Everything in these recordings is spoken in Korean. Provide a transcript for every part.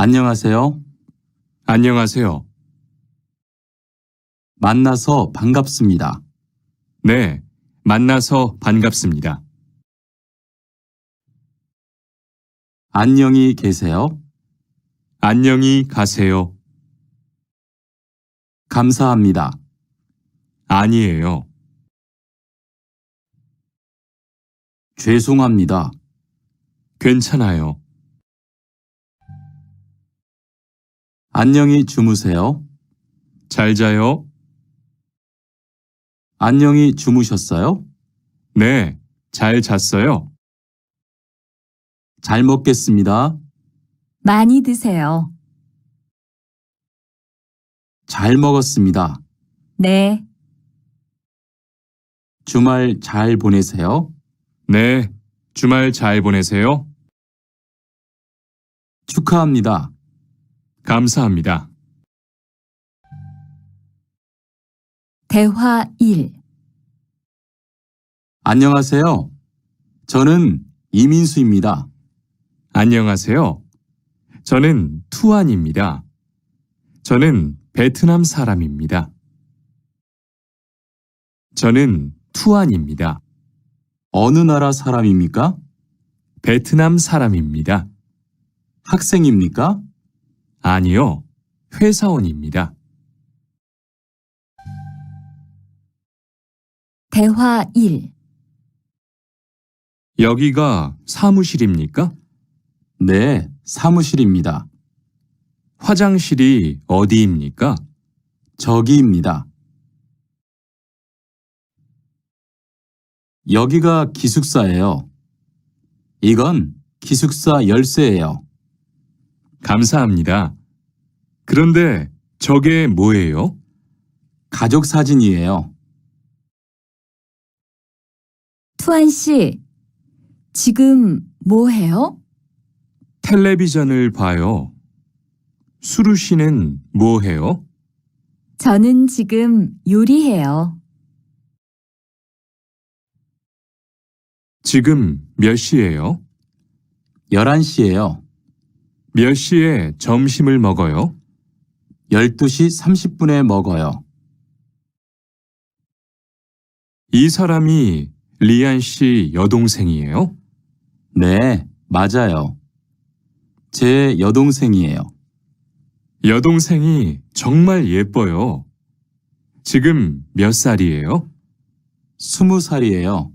안녕하세요. 안녕하세요. 만나서 반갑습니다. 네, 만나서 반갑습니다. 안녕히 계세요. 안녕히 가세요. 감사합니다. 아니에요. 죄송합니다. 괜찮아요. 안녕히 주무세요. 잘 자요? 안녕히 주무셨어요? 네, 잘 잤어요. 잘 먹겠습니다. 많이 드세요. 잘 먹었습니다. 네, 주말 잘 보내세요. 네, 주말 잘 보내세요. 축하합니다. 감사합니다. 대화 1. 안녕하세요. 저는 이민수입니다. 안녕하세요. 저는 투안입니다. 저는 베트남 사람입니다. 저는 투안입니다. 어느 나라 사람입니까? 베트남 사람입니다. 학생입니까? 아니요, 회사원입니다. 대화 1. 여기가 사무실입니까? 네, 사무실입니다. 화장실이 어디입니까? 저기입니다. 여기가 기숙사예요. 이건 기숙사 열쇠예요. 감사합니다. 그런데 저게 뭐예요? 가족 사진이에요. 투안 씨, 지금 뭐 해요? 텔레비전을 봐요. 수루 씨는 뭐 해요? 저는 지금 요리해요. 지금 몇 시예요? 11시예요. 몇 시에 점심을 먹어요? 12시 30분에 먹어요. 이 사람이 리안 씨 여동생이에요? 네, 맞아요. 제 여동생이에요. 여동생이 정말 예뻐요. 지금 몇 살이에요? 20살이에요.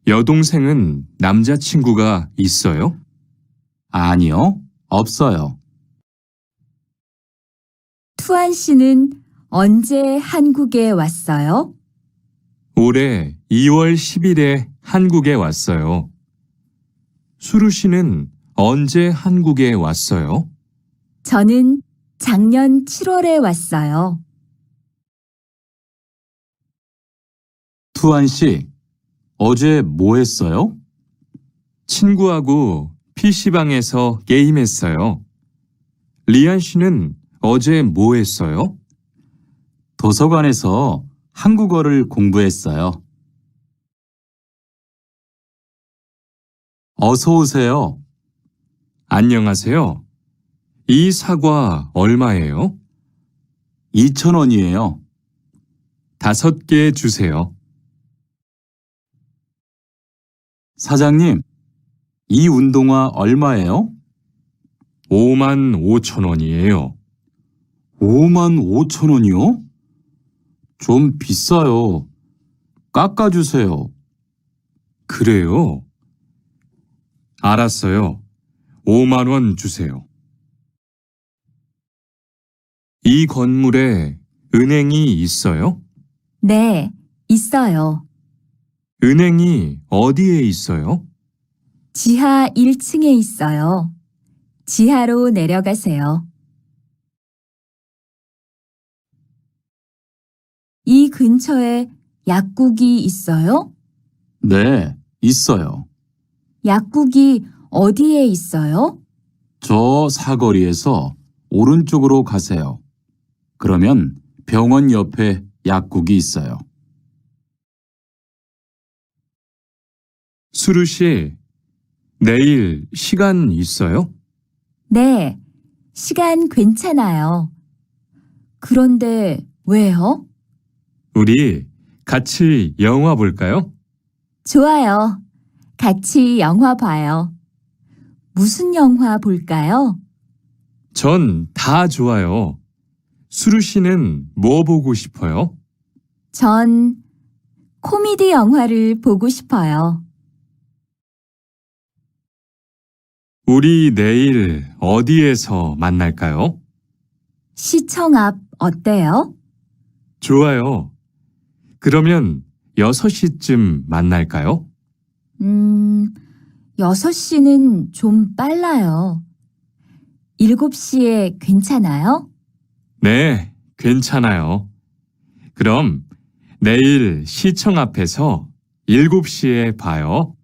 여동생은 남자친구가 있어요? 아니요, 없어요. 투안 씨는 언제 한국에 왔어요? 올해 2월 10일에 한국에 왔어요. 수루 씨는 언제 한국에 왔어요? 저는 작년 7월에 왔어요. 투안 씨, 어제 뭐 했어요? 친구하고 PC방에서 게임했어요. 리안 씨는 어제 뭐 했어요? 도서관에서 한국어를 공부했어요. 어서 오세요. 안녕하세요. 이 사과 얼마예요? 2,000원이에요. 5개 주세요. 사장님, 이 운동화 얼마예요? 55,000원이에요. 55,000원이요? 좀 비싸요. 깎아주세요. 그래요? 알았어요. 5만 원 주세요. 이 건물에 은행이 있어요? 네, 있어요. 은행이 어디에 있어요? 지하 1층에 있어요. 지하로 내려가세요. 이 근처에 약국이 있어요? 네, 있어요. 약국이 어디에 있어요? 저 사거리에서 오른쪽으로 가세요. 그러면 병원 옆에 약국이 있어요. 수루 씨, 내일 시간 있어요? 네, 시간 괜찮아요. 그런데 왜요? 우리 같이 영화 볼까요? 좋아요. 같이 영화 봐요. 무슨 영화 볼까요? 전 다 좋아요. 수루 씨는 뭐 보고 싶어요? 전 코미디 영화를 보고 싶어요. 우리 내일 어디에서 만날까요? 시청 앞 어때요? 좋아요. 그러면 6시쯤 만날까요? 6시는 좀 빨라요. 7시에 괜찮아요? 네, 괜찮아요. 그럼 내일 시청 앞에서 7시에 봐요.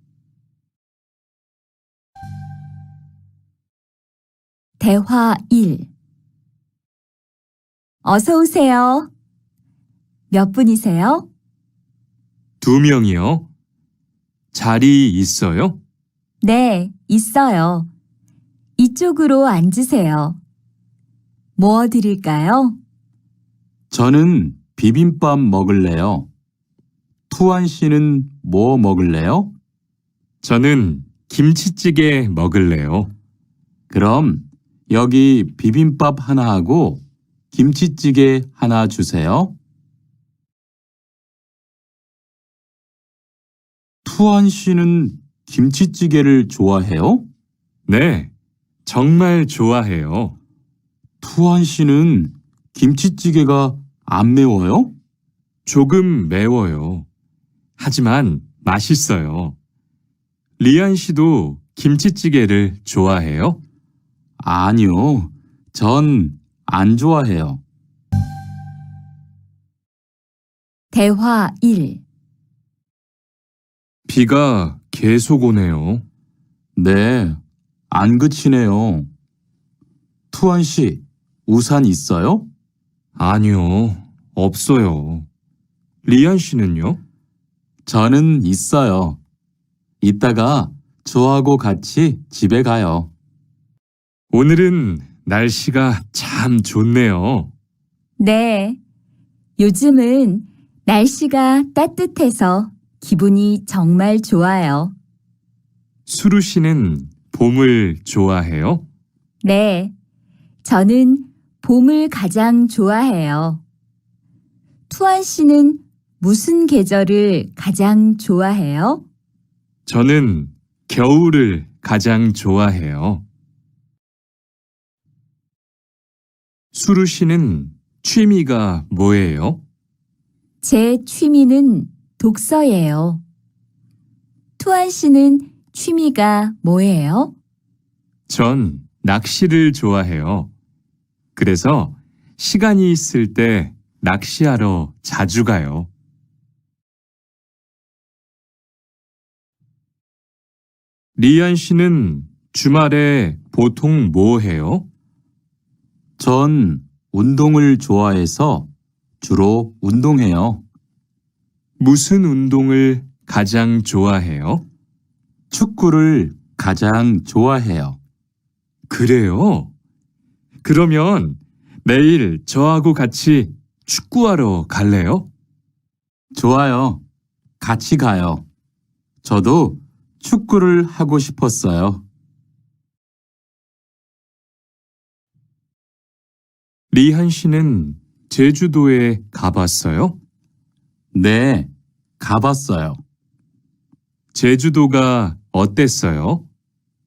대화 1. 어서 오세요. 몇 분이세요? 2명이요. 자리 있어요? 네, 있어요. 이쪽으로 앉으세요. 뭐 드릴까요? 저는 비빔밥 먹을래요. 투안 씨는 뭐 먹을래요? 저는 김치찌개 먹을래요. 그럼 여기 비빔밥 하나 하고 김치찌개 하나 주세요. 투안 씨는 김치찌개를 좋아해요? 네, 정말 좋아해요. 투안 씨는 김치찌개가 안 매워요? 조금 매워요. 하지만 맛있어요. 리안 씨도 김치찌개를 좋아해요? 아니요. 전 안 좋아해요. 대화 1. 비가 계속 오네요. 네, 안 그치네요. 투안 씨, 우산 있어요? 아니요, 없어요. 리안 씨는요? 저는 있어요. 이따가 저하고 같이 집에 가요. 오늘은 날씨가 참 좋네요. 네. 요즘은 날씨가 따뜻해서 기분이 정말 좋아요. 수루 씨는 봄을 좋아해요? 네. 저는 봄을 가장 좋아해요. 투안 씨는 무슨 계절을 가장 좋아해요? 저는 겨울을 가장 좋아해요. 수루 씨는 취미가 뭐예요? 제 취미는 독서예요. 투안 씨는 취미가 뭐예요? 전 낚시를 좋아해요. 그래서 시간이 있을 때 낚시하러 자주 가요. 리안 씨는 주말에 보통 뭐 해요? 전 운동을 좋아해서 주로 운동해요. 무슨 운동을 가장 좋아해요? 축구를 가장 좋아해요. 그래요? 그러면 내일 저하고 같이 축구하러 갈래요? 좋아요. 같이 가요. 저도 축구를 하고 싶었어요. 리한 씨는 제주도에 가봤어요? 네, 가봤어요. 제주도가 어땠어요?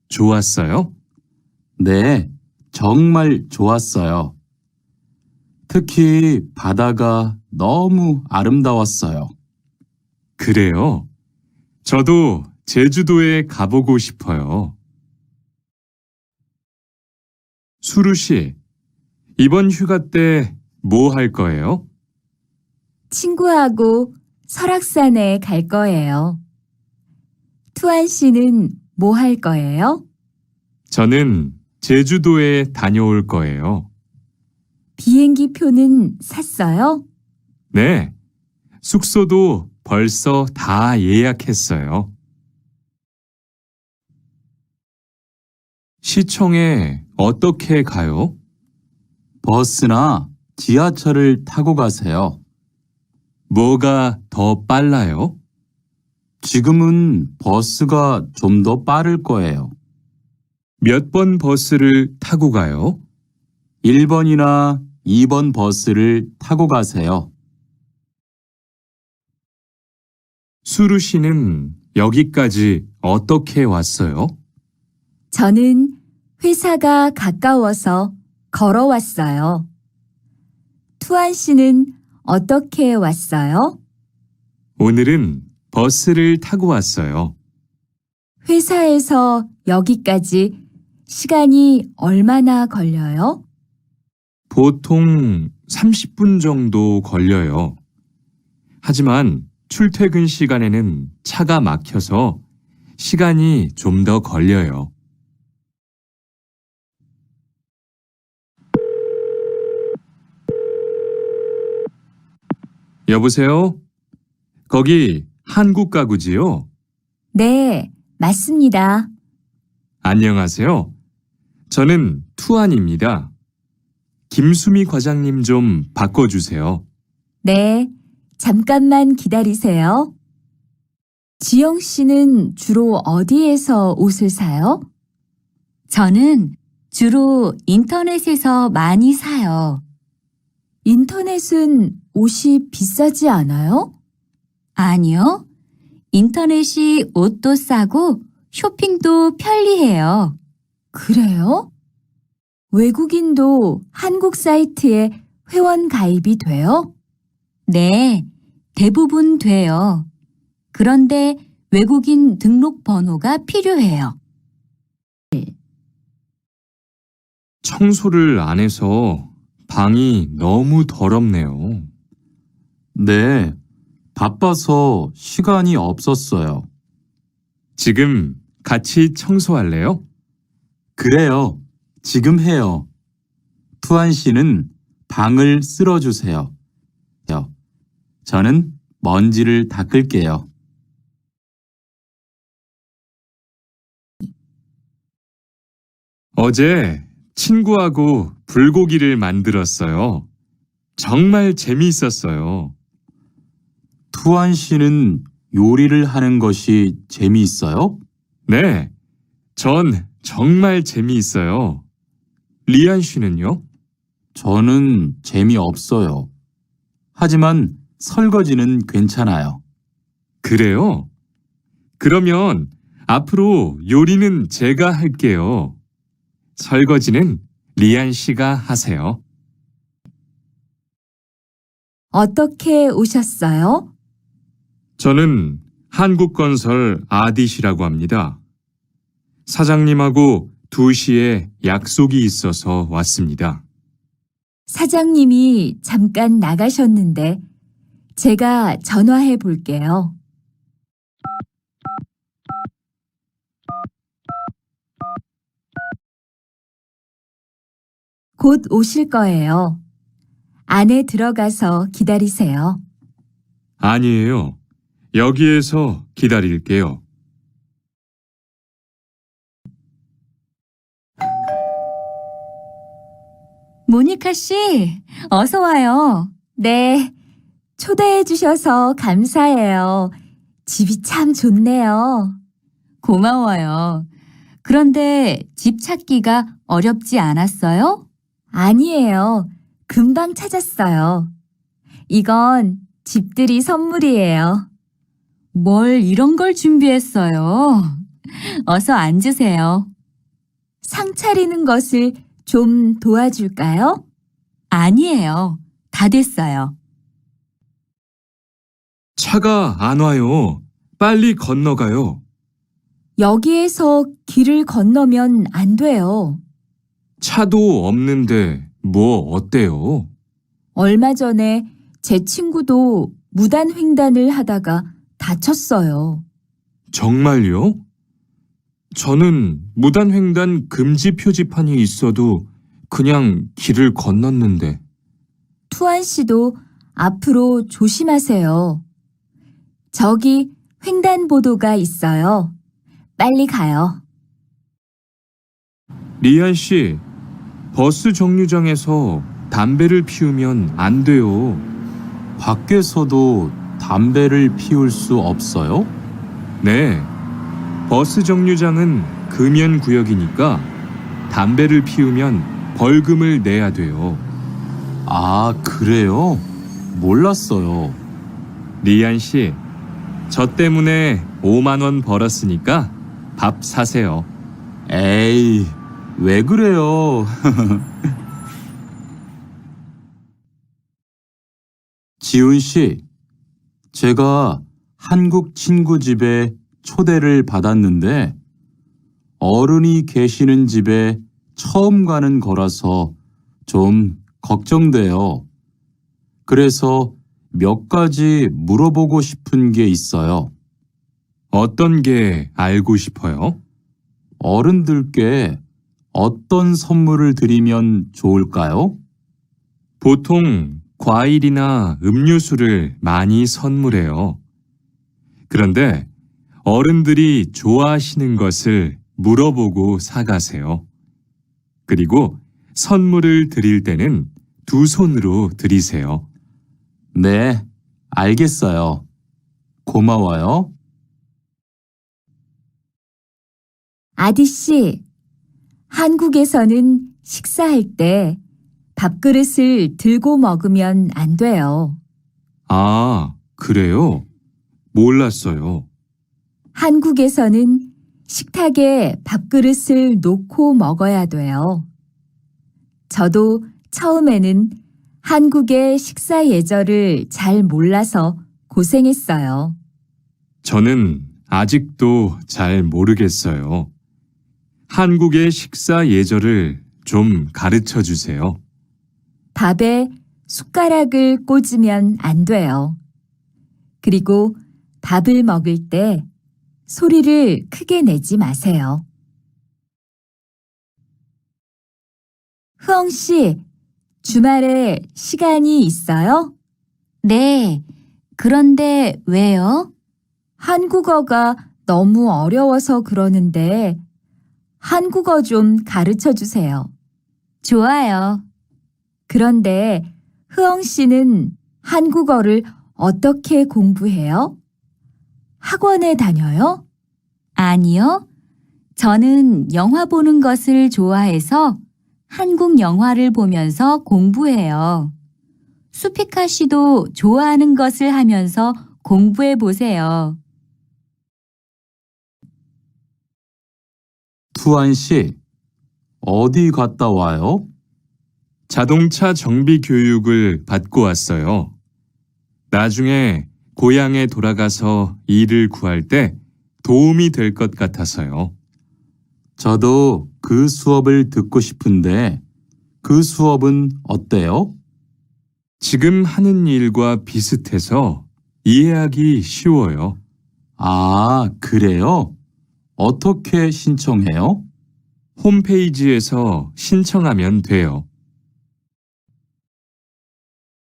좋았어요? 네, 정말 좋았어요. 특히 바다가 너무 아름다웠어요. 그래요? 저도 제주도에 가보고 싶어요. 수루 씨, 이번 휴가 때 뭐 할 거예요? 친구하고 설악산에 갈 거예요. 투안 씨는 뭐 할 거예요? 저는 제주도에 다녀올 거예요. 비행기 표는 샀어요? 네, 숙소도 벌써 다 예약했어요. 시청에 어떻게 가요? 버스나 지하철을 타고 가세요. 뭐가 더 빨라요? 지금은 버스가 좀 더 빠를 거예요. 몇 번 버스를 타고 가요? 1번이나 2번 버스를 타고 가세요. 수루 씨는 여기까지 어떻게 왔어요? 저는 회사가 가까워서 걸어왔어요. 투안 씨는 어떻게 왔어요? 오늘은 버스를 타고 왔어요. 회사에서 여기까지 시간이 얼마나 걸려요? 보통 30분 정도 걸려요. 하지만 출퇴근 시간에는 차가 막혀서 시간이 좀 더 걸려요. 여보세요? 거기 한국 가구지요? 네, 맞습니다. 안녕하세요. 저는 투안입니다. 김수미 과장님 좀 바꿔주세요. 네, 잠깐만 기다리세요. 지영 씨는 주로 어디에서 옷을 사요? 저는 주로 인터넷에서 많이 사요. 인터넷은 옷이 비싸지 않아요? 아니요. 인터넷이 옷도 싸고 쇼핑도 편리해요. 그래요? 외국인도 한국 사이트에 회원 가입이 돼요? 네, 대부분 돼요. 그런데 외국인 등록 번호가 필요해요. 청소를 안 해서 방이 너무 더럽네요. 네, 바빠서 시간이 없었어요. 지금 같이 청소할래요? 그래요. 지금 해요. 투안 씨는 방을 쓸어주세요. 저는 먼지를 닦을게요. 어제 친구하고 불고기를 만들었어요. 정말 재미있었어요. 투안 씨는 요리를 하는 것이 재미있어요? 네, 전 정말 재미있어요. 리안 씨는요? 저는 재미없어요. 하지만 설거지는 괜찮아요. 그래요? 그러면 앞으로 요리는 제가 할게요. 설거지는 리안 씨가 하세요. 어떻게 오셨어요? 저는 한국건설 아디시라고 합니다. 사장님하고 2시에 약속이 있어서 왔습니다. 사장님이 잠깐 나가셨는데 제가 전화해 볼게요. 곧 오실 거예요. 안에 들어가서 기다리세요. 아니에요. 여기에서 기다릴게요. 모니카 씨, 어서 와요. 네, 초대해 주셔서 감사해요. 집이 참 좋네요. 고마워요. 그런데 집 찾기가 어렵지 않았어요? 아니에요. 금방 찾았어요. 이건 집들이 선물이에요. 뭘 이런 걸 준비했어요? 어서 앉으세요. 상 차리는 것을 좀 도와줄까요? 아니에요. 다 됐어요. 차가 안 와요. 빨리 건너가요. 여기에서 길을 건너면 안 돼요. 차도 없는데 뭐 어때요? 얼마 전에 제 친구도 무단횡단을 하다가 다쳤어요. 정말요? 저는 무단횡단 금지 표지판이 있어도 그냥 길을 건넜는데. 투안 씨도 앞으로 조심하세요. 저기 횡단보도가 있어요. 빨리 가요. 리안 씨, 버스 정류장에서 담배를 피우면 안 돼요. 밖에서도 담배를 피울 수 없어요? 네. 버스 정류장은 금연 구역이니까 담배를 피우면 벌금을 내야 돼요. 아, 그래요? 몰랐어요. 리안 씨, 저 때문에 5만 원 벌었으니까 밥 사세요. 에이, 왜 그래요? 지훈 씨, 제가 한국 친구 집에 초대를 받았는데 어른이 계시는 집에 처음 가는 거라서 좀 걱정돼요. 그래서 몇 가지 물어보고 싶은 게 있어요. 어떤 게 알고 싶어요? 어른들께 어떤 선물을 드리면 좋을까요? 보통 과일이나 음료수를 많이 선물해요. 그런데 어른들이 좋아하시는 것을 물어보고 사가세요. 그리고 선물을 드릴 때는 두 손으로 드리세요. 네, 알겠어요. 고마워요. 아디 씨, 한국에서는 식사할 때 밥그릇을 들고 먹으면 안 돼요. 아, 그래요? 몰랐어요. 한국에서는 식탁에 밥그릇을 놓고 먹어야 돼요. 저도 처음에는 한국의 식사 예절을 잘 몰라서 고생했어요. 저는 아직도 잘 모르겠어요. 한국의 식사 예절을 좀 가르쳐 주세요. 밥에 숟가락을 꽂으면 안 돼요. 그리고 밥을 먹을 때 소리를 크게 내지 마세요. 흐엉 씨, 주말에 시간이 있어요? 네. 그런데 왜요? 한국어가 너무 어려워서 그러는데 한국어 좀 가르쳐 주세요. 좋아요. 그런데 흐엉 씨는 한국어를 어떻게 공부해요? 학원에 다녀요? 아니요. 저는 영화 보는 것을 좋아해서 한국 영화를 보면서 공부해요. 수피카 씨도 좋아하는 것을 하면서 공부해 보세요. 투안 씨, 어디 갔다 와요? 자동차 정비 교육을 받고 왔어요. 나중에 고향에 돌아가서 일을 구할 때 도움이 될 것 같아서요. 저도 그 수업을 듣고 싶은데 그 수업은 어때요? 지금 하는 일과 비슷해서 이해하기 쉬워요. 아, 그래요? 어떻게 신청해요? 홈페이지에서 신청하면 돼요.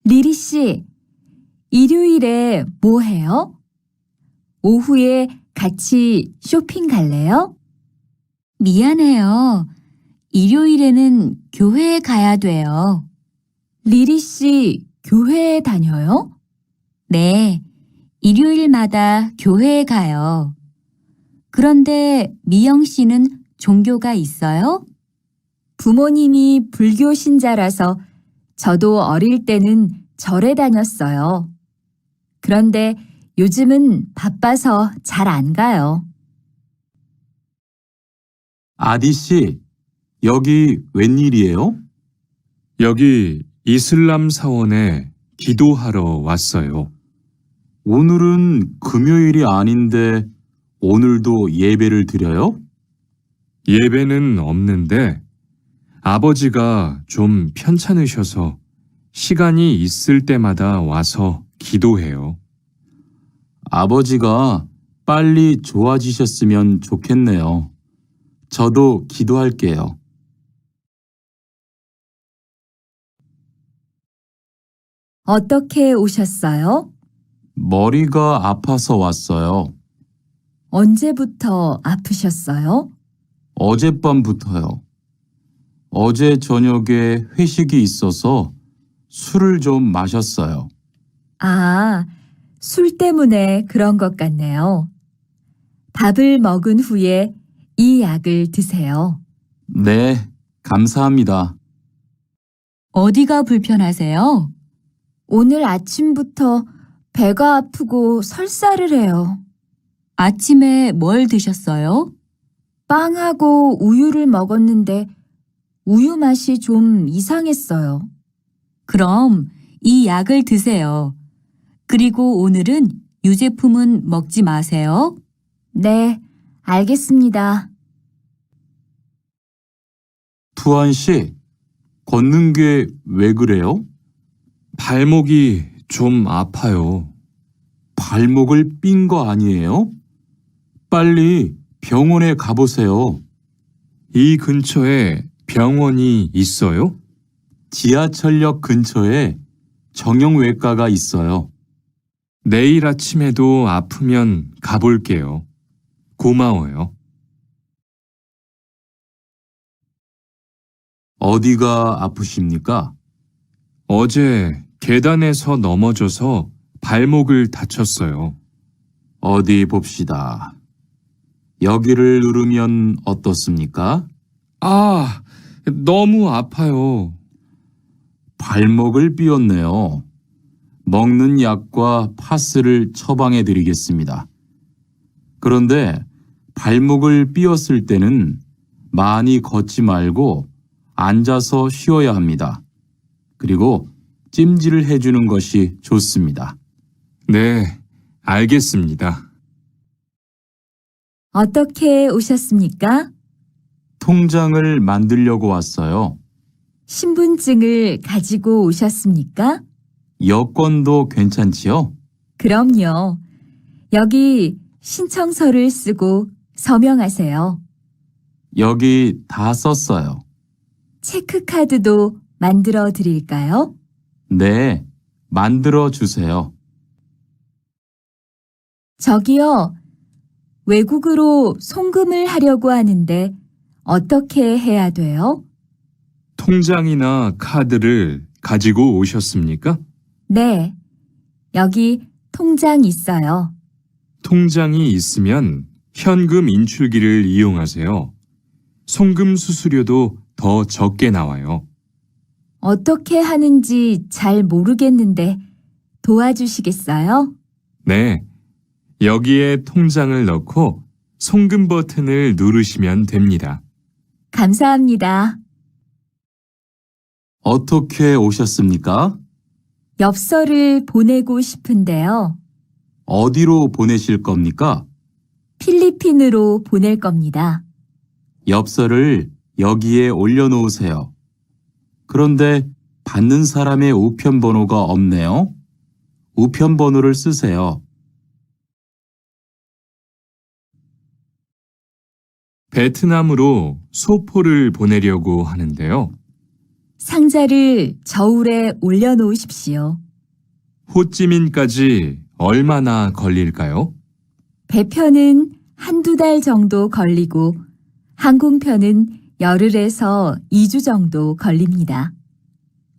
리리 씨, 일요일에 뭐 해요? 오후에 같이 쇼핑 갈래요? 미안해요. 일요일에는 교회에 가야 돼요. 리리 씨, 교회에 다녀요? 네, 일요일마다 교회에 가요. 그런데 미영 씨는 종교가 있어요? 부모님이 불교 신자라서 저도 어릴 때는 절에 다녔어요. 그런데 요즘은 바빠서 잘 안 가요. 아디 씨, 여기 웬일이에요? 여기 이슬람 사원에 기도하러 왔어요. 오늘은 금요일이 아닌데 오늘도 예배를 드려요? 예배는 없는데 아버지가 좀 편찮으셔서 시간이 있을 때마다 와서 기도해요. 아버지가 빨리 좋아지셨으면 좋겠네요. 저도 기도할게요. 어떻게 오셨어요? 머리가 아파서 왔어요. 언제부터 아프셨어요? 어젯밤부터요. 어제 저녁에 회식이 있어서 술을 좀 마셨어요. 아, 술 때문에 그런 것 같네요. 밥을 먹은 후에 이 약을 드세요. 네, 감사합니다. 어디가 불편하세요? 오늘 아침부터 배가 아프고 설사를 해요. 아침에 뭘 드셨어요? 빵하고 우유를 먹었는데 우유 맛이 좀 이상했어요. 그럼 이 약을 드세요. 그리고 오늘은 유제품은 먹지 마세요. 네, 알겠습니다. 투안 씨, 걷는 게 왜 그래요? 발목이 좀 아파요. 발목을 삔 거 아니에요? 빨리 병원에 가보세요. 이 근처에 병원이 있어요? 지하철역 근처에 정형외과가 있어요. 내일 아침에도 아프면 가볼게요. 고마워요. 어디가 아프십니까? 어제 계단에서 넘어져서 발목을 다쳤어요. 어디 봅시다. 여기를 누르면 어떻습니까? 아, 너무 아파요. 발목을 삐었네요. 먹는 약과 파스를 처방해 드리겠습니다. 그런데 발목을 삐었을 때는 많이 걷지 말고 앉아서 쉬어야 합니다. 그리고 찜질을 해주는 것이 좋습니다. 네, 알겠습니다. 어떻게 오셨습니까? 통장을 만들려고 왔어요. 신분증을 가지고 오셨습니까? 여권도 괜찮지요? 그럼요. 여기 신청서를 쓰고 서명하세요. 여기 다 썼어요. 체크카드도 만들어 드릴까요? 네, 만들어 주세요. 저기요, 외국으로 송금을 하려고 하는데 어떻게 해야 돼요? 통장이나 카드를 가지고 오셨습니까? 네, 여기 통장 있어요. 통장이 있으면 현금 인출기를 이용하세요. 송금 수수료도 더 적게 나와요. 어떻게 하는지 잘 모르겠는데 도와주시겠어요? 네, 여기에 통장을 넣고 송금 버튼을 누르시면 됩니다. 감사합니다. 어떻게 오셨습니까? 엽서를 보내고 싶은데요. 어디로 보내실 겁니까? 필리핀으로 보낼 겁니다. 엽서를 여기에 올려놓으세요. 그런데 받는 사람의 우편번호가 없네요. 우편번호를 쓰세요. 베트남으로 소포를 보내려고 하는데요. 상자를 저울에 올려놓으십시오. 호찌민까지 얼마나 걸릴까요? 배편은 한두 달 정도 걸리고 항공편은 열흘에서 2주 정도 걸립니다.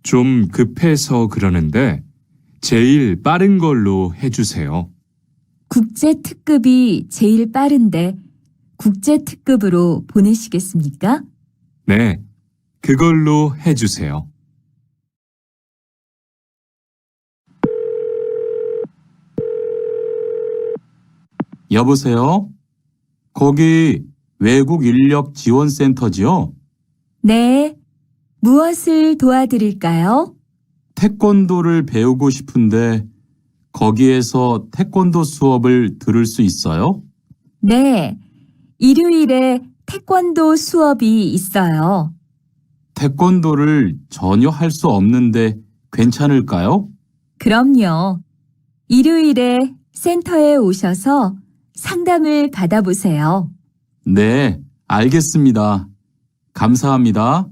좀 급해서 그러는데 제일 빠른 걸로 해주세요. 국제 특급이 제일 빠른데 국제 특급으로 보내시겠습니까? 네, 그걸로 해주세요. 여보세요? 거기 외국 인력 지원센터지요? 네. 무엇을 도와드릴까요? 태권도를 배우고 싶은데 거기에서 태권도 수업을 들을 수 있어요? 네. 일요일에 태권도 수업이 있어요. 태권도를 전혀 할 수 없는데 괜찮을까요? 그럼요. 일요일에 센터에 오셔서 상담을 받아보세요. 네, 알겠습니다. 감사합니다.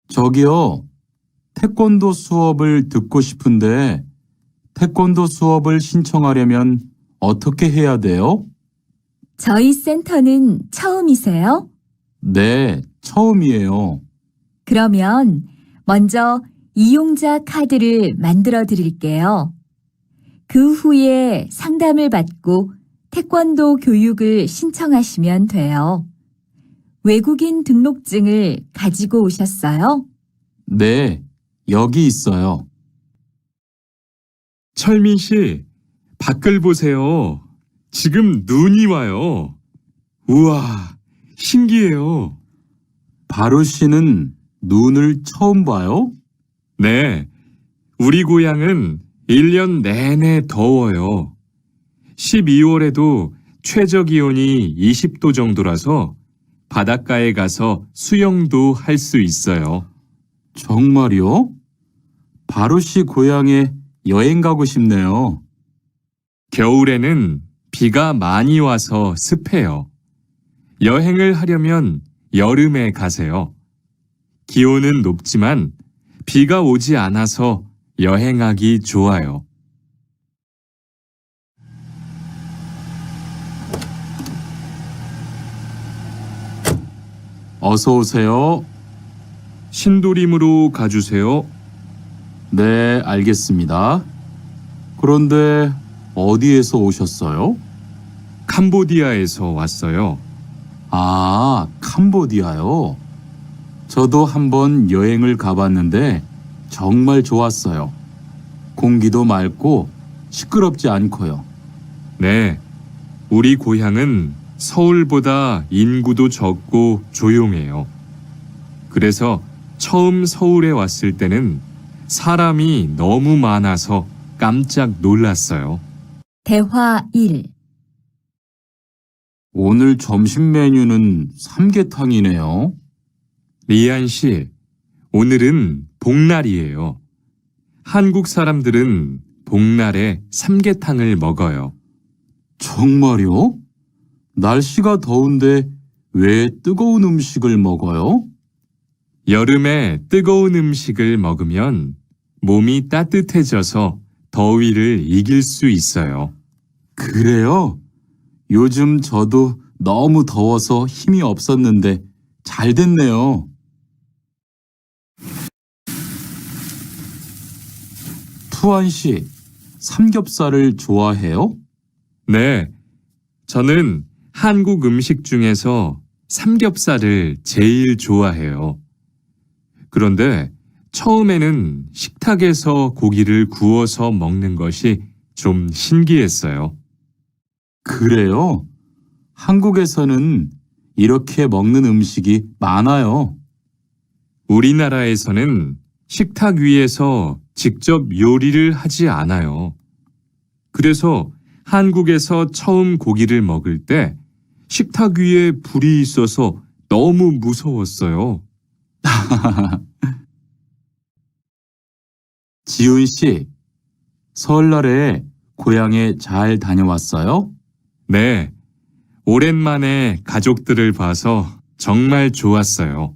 저기요, 태권도 수업을 듣고 싶은데 태권도 수업을 신청하려면 어떻게 해야 돼요? 저희 센터는 처음이세요? 네, 처음이에요. 그러면 먼저 이용자 카드를 만들어 드릴게요. 그 후에 상담을 받고 태권도 교육을 신청하시면 돼요. 외국인 등록증을 가지고 오셨어요? 네, 여기 있어요. 철민 씨, 밖을 보세요. 지금 눈이 와요. 우와, 신기해요. 바로 씨는 눈을 처음 봐요? 네, 우리 고향은 1년 내내 더워요. 12월에도 최저 기온이 20도 정도라서 바닷가에 가서 수영도 할 수 있어요. 정말요? 바로 씨 고향에 여행 가고 싶네요. 겨울에는 비가 많이 와서 습해요. 여행을 하려면 여름에 가세요. 기온은 높지만 비가 오지 않아서 여행하기 좋아요. 어서 오세요. 신도림으로 가주세요. 네, 알겠습니다. 그런데 어디에서 오셨어요? 캄보디아에서 왔어요. 아, 캄보디아요. 저도 한번 여행을 가봤는데 정말 좋았어요. 공기도 맑고 시끄럽지 않고요. 네, 우리 고향은 서울보다 인구도 적고 조용해요. 그래서 처음 서울에 왔을 때는 사람이 너무 많아서 깜짝 놀랐어요. 대화 1. 오늘 점심 메뉴는 삼계탕이네요. 리안 씨, 오늘은 복날이에요. 한국 사람들은 복날에 삼계탕을 먹어요. 정말요? 날씨가 더운데 왜 뜨거운 음식을 먹어요? 여름에 뜨거운 음식을 먹으면 몸이 따뜻해져서 더위를 이길 수 있어요. 그래요? 요즘 저도 너무 더워서 힘이 없었는데 잘 됐네요. 투안 씨, 삼겹살을 좋아해요? 네, 저는 한국 음식 중에서 삼겹살을 제일 좋아해요. 그런데 처음에는 식탁에서 고기를 구워서 먹는 것이 좀 신기했어요. 그래요? 한국에서는 이렇게 먹는 음식이 많아요. 우리나라에서는 식탁 위에서 직접 요리를 하지 않아요. 그래서 한국에서 처음 고기를 먹을 때 식탁 위에 불이 있어서 너무 무서웠어요. 지훈 씨, 설날에 고향에 잘 다녀왔어요? 네, 오랜만에 가족들을 봐서 정말 좋았어요.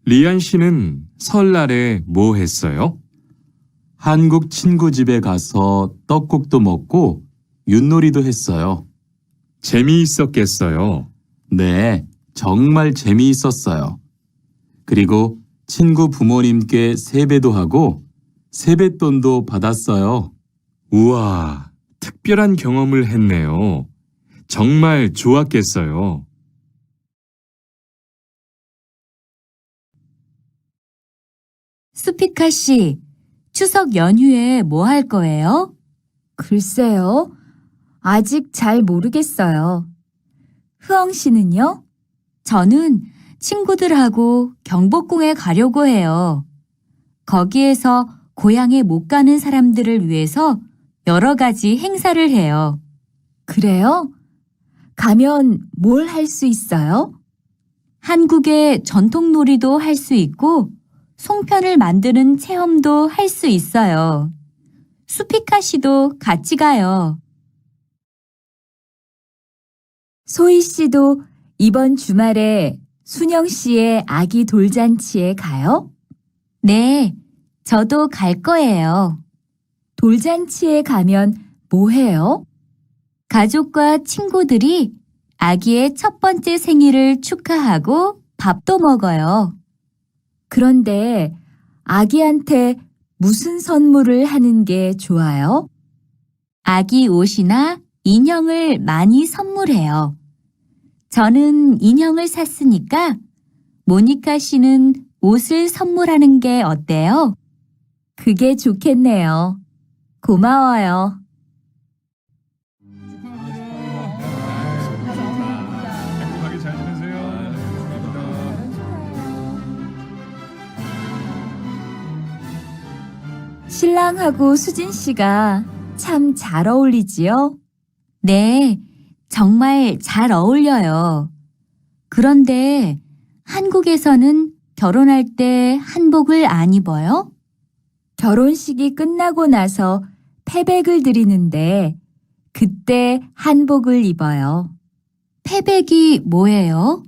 리안 씨는 설날에 뭐 했어요? 한국 친구 집에 가서 떡국도 먹고 윷놀이도 했어요. 재미있었겠어요. 네, 정말 재미있었어요. 그리고 친구 부모님께 세배도 하고 세뱃돈도 받았어요. 우와, 특별한 경험을 했네요. 정말 좋았겠어요. 수피카 씨, 추석 연휴에 뭐 할 거예요? 글쎄요. 아직 잘 모르겠어요. 흐엉 씨는요? 저는 친구들하고 경복궁에 가려고 해요. 거기에서 고향에 못 가는 사람들을 위해서 여러 가지 행사를 해요. 그래요? 가면 뭘 할 수 있어요? 한국의 전통 놀이도 할 수 있고 송편을 만드는 체험도 할 수 있어요. 수피카 씨도 같이 가요. 소희 씨도 이번 주말에 순영 씨의 아기 돌잔치에 가요? 네, 저도 갈 거예요. 돌잔치에 가면 뭐 해요? 가족과 친구들이 아기의 첫 번째 생일을 축하하고 밥도 먹어요. 그런데 아기한테 무슨 선물을 하는 게 좋아요? 아기 옷이나 인형을 많이 선물해요. 저는 인형을 샀으니까 모니카 씨는 옷을 선물하는 게 어때요? 그게 좋겠네요. 고마워요. 행복하게 잘 지내세요. 신랑하고 수진 씨가 참 잘 어울리지요? 네, 정말 잘 어울려요. 그런데 한국에서는 결혼할 때 한복을 안 입어요? 결혼식이 끝나고 나서 패백을 드리는데 그때 한복을 입어요. 패백이 뭐예요?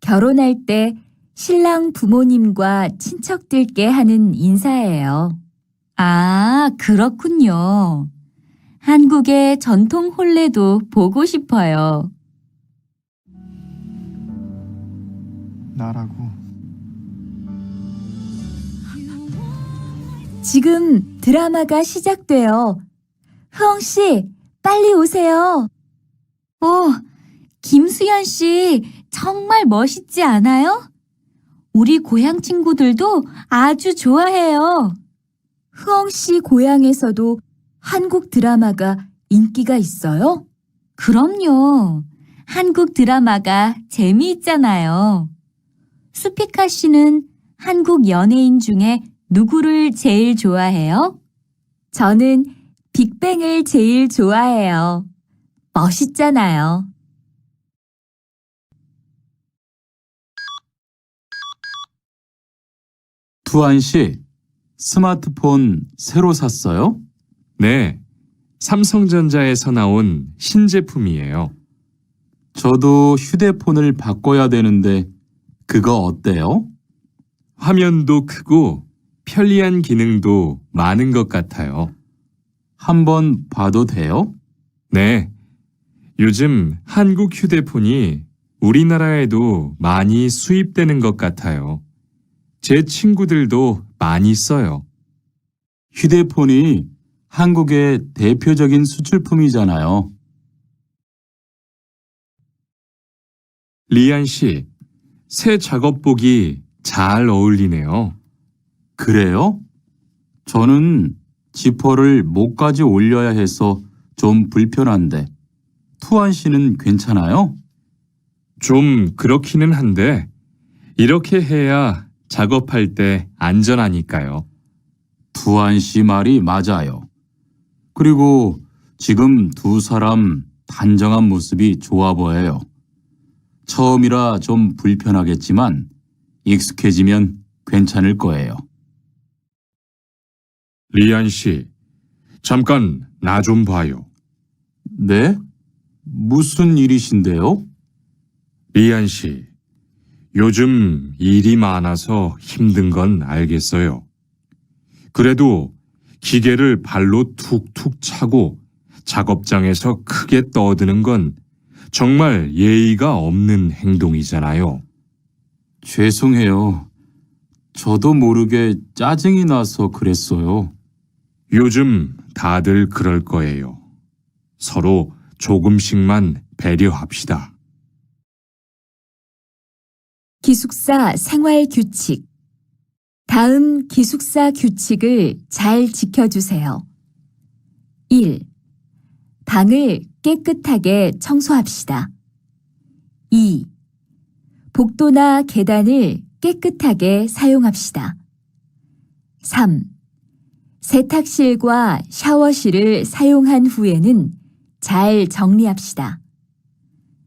결혼할 때 신랑 부모님과 친척들께 하는 인사예요. 아, 그렇군요. 한국의 전통 혼례도 보고 싶어요. 나라고. 지금 드라마가 시작돼요. 흐엉 씨, 빨리 오세요. 김수현 씨, 정말 멋있지 않아요? 우리 고향 친구들도 아주 좋아해요. 흐엉 씨 고향에서도 한국 드라마가 인기가 있어요? 그럼요. 한국 드라마가 재미있잖아요. 수피카 씨는 한국 연예인 중에 누구를 제일 좋아해요? 저는 빅뱅을 제일 좋아해요. 멋있잖아요. 투안 씨, 스마트폰 새로 샀어요? 네, 삼성전자에서 나온 신제품이에요. 저도 휴대폰을 바꿔야 되는데 그거 어때요? 화면도 크고 편리한 기능도 많은 것 같아요. 한번 봐도 돼요? 네, 요즘 한국 휴대폰이 우리나라에도 많이 수입되는 것 같아요. 제 친구들도 많이 써요. 휴대폰이 한국의 대표적인 수출품이잖아요. 리안 씨, 새 작업복이 잘 어울리네요. 그래요? 저는 지퍼를 목까지 올려야 해서 좀 불편한데 투안 씨는 괜찮아요? 좀 그렇기는 한데 이렇게 해야 작업할 때 안전하니까요. 투안 씨 말이 맞아요. 그리고 지금 두 사람 단정한 모습이 좋아 보여요. 처음이라 좀 불편하겠지만 익숙해지면 괜찮을 거예요. 리안 씨, 잠깐 나 좀 봐요. 네? 무슨 일이신데요? 리안 씨, 요즘 일이 많아서 힘든 건 알겠어요. 그래도 기계를 발로 툭툭 차고 작업장에서 크게 떠드는 건 정말 예의가 없는 행동이잖아요. 죄송해요. 저도 모르게 짜증이 나서 그랬어요. 요즘 다들 그럴 거예요. 서로 조금씩만 배려합시다. 기숙사 생활 규칙. 다음 기숙사 규칙을 잘 지켜주세요. 1. 방을 깨끗하게 청소합시다. 2. 복도나 계단을 깨끗하게 사용합시다. 3. 세탁실과 샤워실을 사용한 후에는 잘 정리합시다.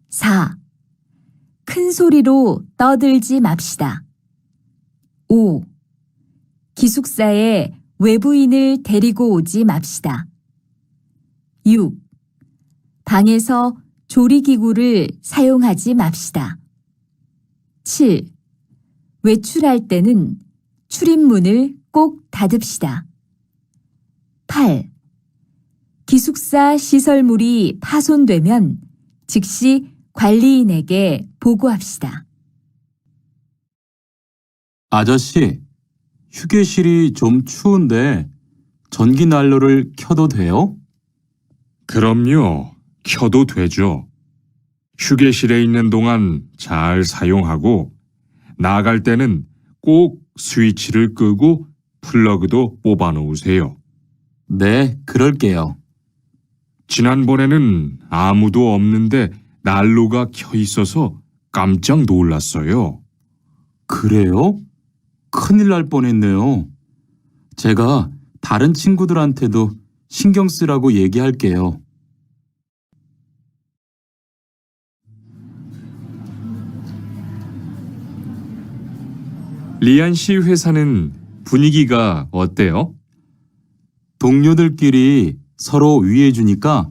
4. 큰 소리로 떠들지 맙시다. 5. 기숙사에 외부인을 데리고 오지 맙시다. 6. 방에서 조리기구를 사용하지 맙시다. 7. 외출할 때는 출입문을 꼭 닫읍시다. 8. 기숙사 시설물이 파손되면 즉시 관리인에게 보고합시다. 아저씨, 휴게실이 좀 추운데 전기 난로를 켜도 돼요? 그럼요. 켜도 되죠. 휴게실에 있는 동안 잘 사용하고 나갈 때는 꼭 스위치를 끄고 플러그도 뽑아 놓으세요. 네, 그럴게요. 지난번에는 아무도 없는데 난로가 켜 있어서 깜짝 놀랐어요. 그래요? 큰일 날 뻔했네요. 제가 다른 친구들한테도 신경 쓰라고 얘기할게요. 리안 씨 회사는 분위기가 어때요? 동료들끼리 서로 위해주니까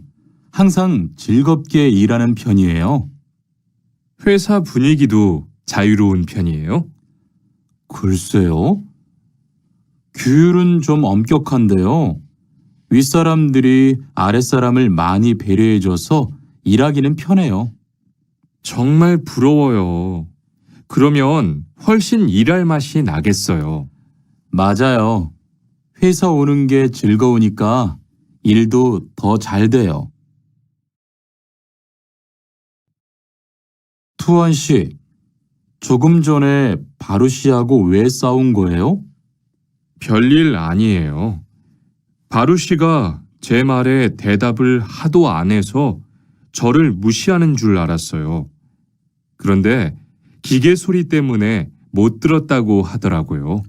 항상 즐겁게 일하는 편이에요. 회사 분위기도 자유로운 편이에요? 글쎄요. 규율은 좀 엄격한데요. 윗사람들이 아랫사람을 많이 배려해줘서 일하기는 편해요. 정말 부러워요. 그러면 훨씬 일할 맛이 나겠어요. 맞아요. 회사 오는 게 즐거우니까 일도 더 잘 돼요. 투원 씨, 조금 전에 바루 씨하고 왜 싸운 거예요? 별일 아니에요. 바루 씨가 제 말에 대답을 하도 안 해서 저를 무시하는 줄 알았어요. 그런데 기계 소리 때문에 못 들었다고 하더라고요.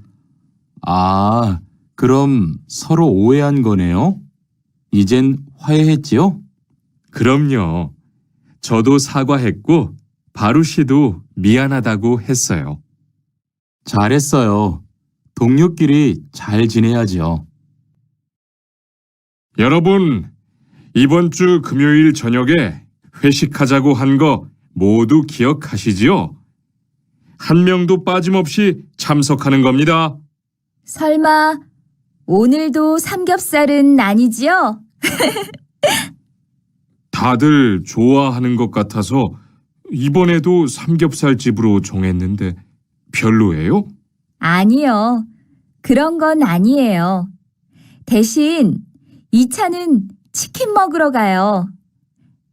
아, 그럼 서로 오해한 거네요? 이젠 화해했지요? 그럼요. 저도 사과했고 바루 씨도 미안하다고 했어요. 잘했어요. 동료끼리 잘 지내야지요. 여러분, 이번 주 금요일 저녁에 회식하자고 한 거 모두 기억하시지요? 한 명도 빠짐없이 참석하는 겁니다. 설마 오늘도 삼겹살은 아니지요? 다들 좋아하는 것 같아서 이번에도 삼겹살 집으로 정했는데 별로예요? 아니요. 그런 건 아니에요. 대신 2차는 치킨 먹으러 가요.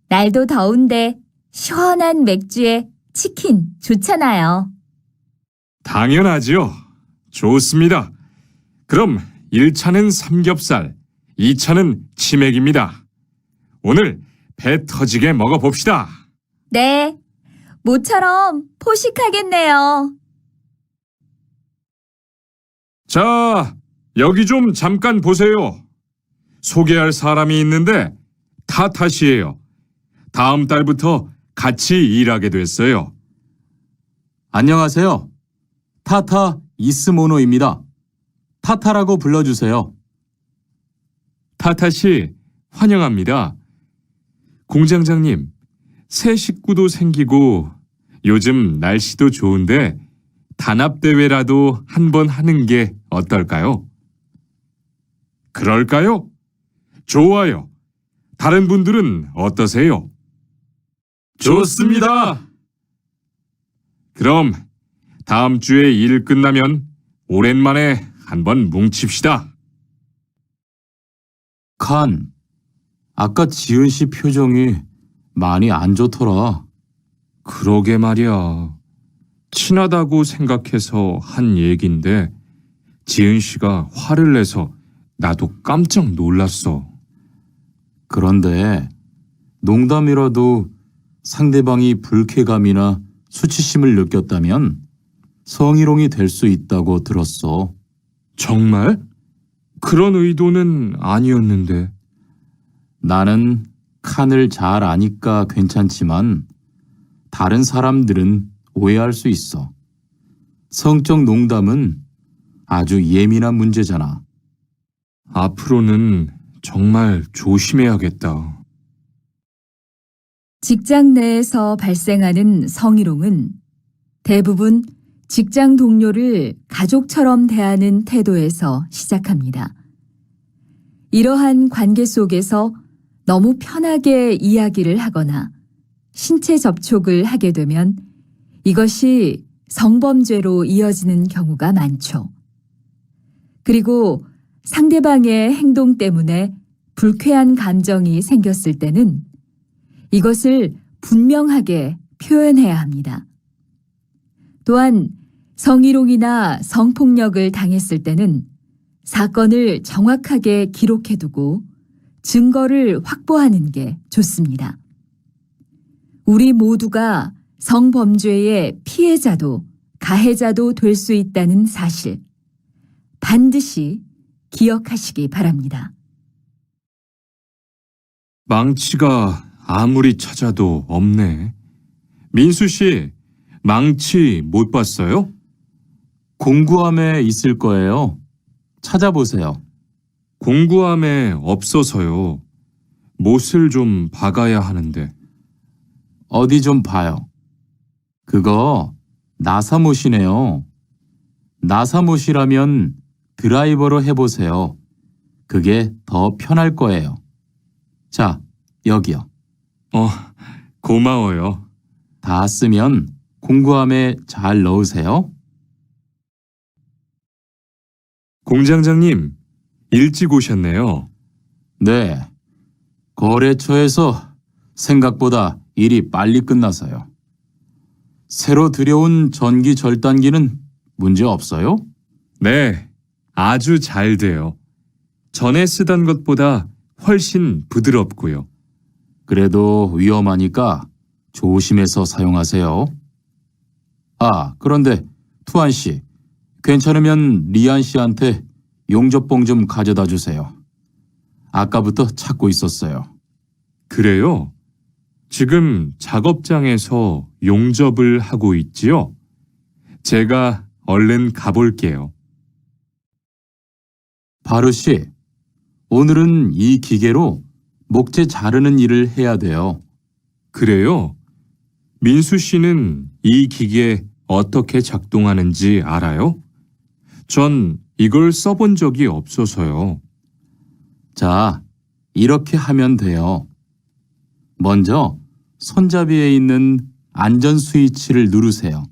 날도 더운데 시원한 맥주에 치킨 좋잖아요. 당연하지요. 좋습니다. 그럼 1차는 삼겹살, 2차는 치맥입니다. 오늘 배 터지게 먹어봅시다. 네. 모처럼 포식하겠네요. 자, 여기 좀 잠깐 보세요. 소개할 사람이 있는데 타타시예요. 다음 달부터 같이 일하게 됐어요. 안녕하세요. 타타 이스모노입니다. 타타라고 불러주세요. 타타시, 환영합니다. 공장장님, 새 식구도 생기고 요즘 날씨도 좋은데 단합대회라도 한번 하는 게 어떨까요? 그럴까요? 좋아요. 다른 분들은 어떠세요? 좋습니다. 그럼 다음 주에 일 끝나면 오랜만에 한번 뭉칩시다. 칸, 아까 지은 씨 표정이 많이 안 좋더라. 그러게 말이야. 친하다고 생각해서 한 얘긴데 지은 씨가 화를 내서 나도 깜짝 놀랐어. 그런데 농담이라도 상대방이 불쾌감이나 수치심을 느꼈다면 성희롱이 될 수 있다고 들었어. 정말? 그런 의도는 아니었는데. 나는 칸을 잘 아니까 괜찮지만 다른 사람들은 오해할 수 있어. 성적 농담은 아주 예민한 문제잖아. 앞으로는 정말 조심해야겠다. 직장 내에서 발생하는 성희롱은 대부분 직장 동료를 가족처럼 대하는 태도에서 시작합니다. 이러한 관계 속에서 너무 편하게 이야기를 하거나 신체 접촉을 하게 되면 이것이 성범죄로 이어지는 경우가 많죠. 그리고 상대방의 행동 때문에 불쾌한 감정이 생겼을 때는 이것을 분명하게 표현해야 합니다. 또한 성희롱이나 성폭력을 당했을 때는 사건을 정확하게 기록해두고 증거를 확보하는 게 좋습니다. 우리 모두가 성범죄의 피해자도 가해자도 될 수 있다는 사실 반드시 기억하시기 바랍니다. 망치가 아무리 찾아도 없네. 민수 씨, 망치 못 봤어요? 공구함에 있을 거예요. 찾아보세요. 공구함에 없어서요. 못을 좀 박아야 하는데. 어디 좀 봐요. 그거 나사못이네요. 나사못이라면 드라이버로 해보세요. 그게 더 편할 거예요. 자, 여기요. 고마워요. 다 쓰면 공구함에 잘 넣으세요. 공장장님, 일찍 오셨네요. 네. 거래처에서 생각보다 일이 빨리 끝나서요. 새로 들여온 전기 절단기는 문제 없어요? 네, 아주 잘 돼요. 전에 쓰던 것보다 훨씬 부드럽고요. 그래도 위험하니까 조심해서 사용하세요. 아, 그런데 투안 씨, 괜찮으면 리안 씨한테 용접봉 좀 가져다 주세요. 아까부터 찾고 있었어요. 그래요? 지금 작업장에서 용접을 하고 있지요? 제가 얼른 가볼게요. 바루 씨, 오늘은 이 기계로 목재 자르는 일을 해야 돼요. 그래요? 민수 씨는 이 기계 어떻게 작동하는지 알아요? 전 이걸 써본 적이 없어서요. 자, 이렇게 하면 돼요. 먼저 손잡이에 있는 안전 스위치를 누르세요.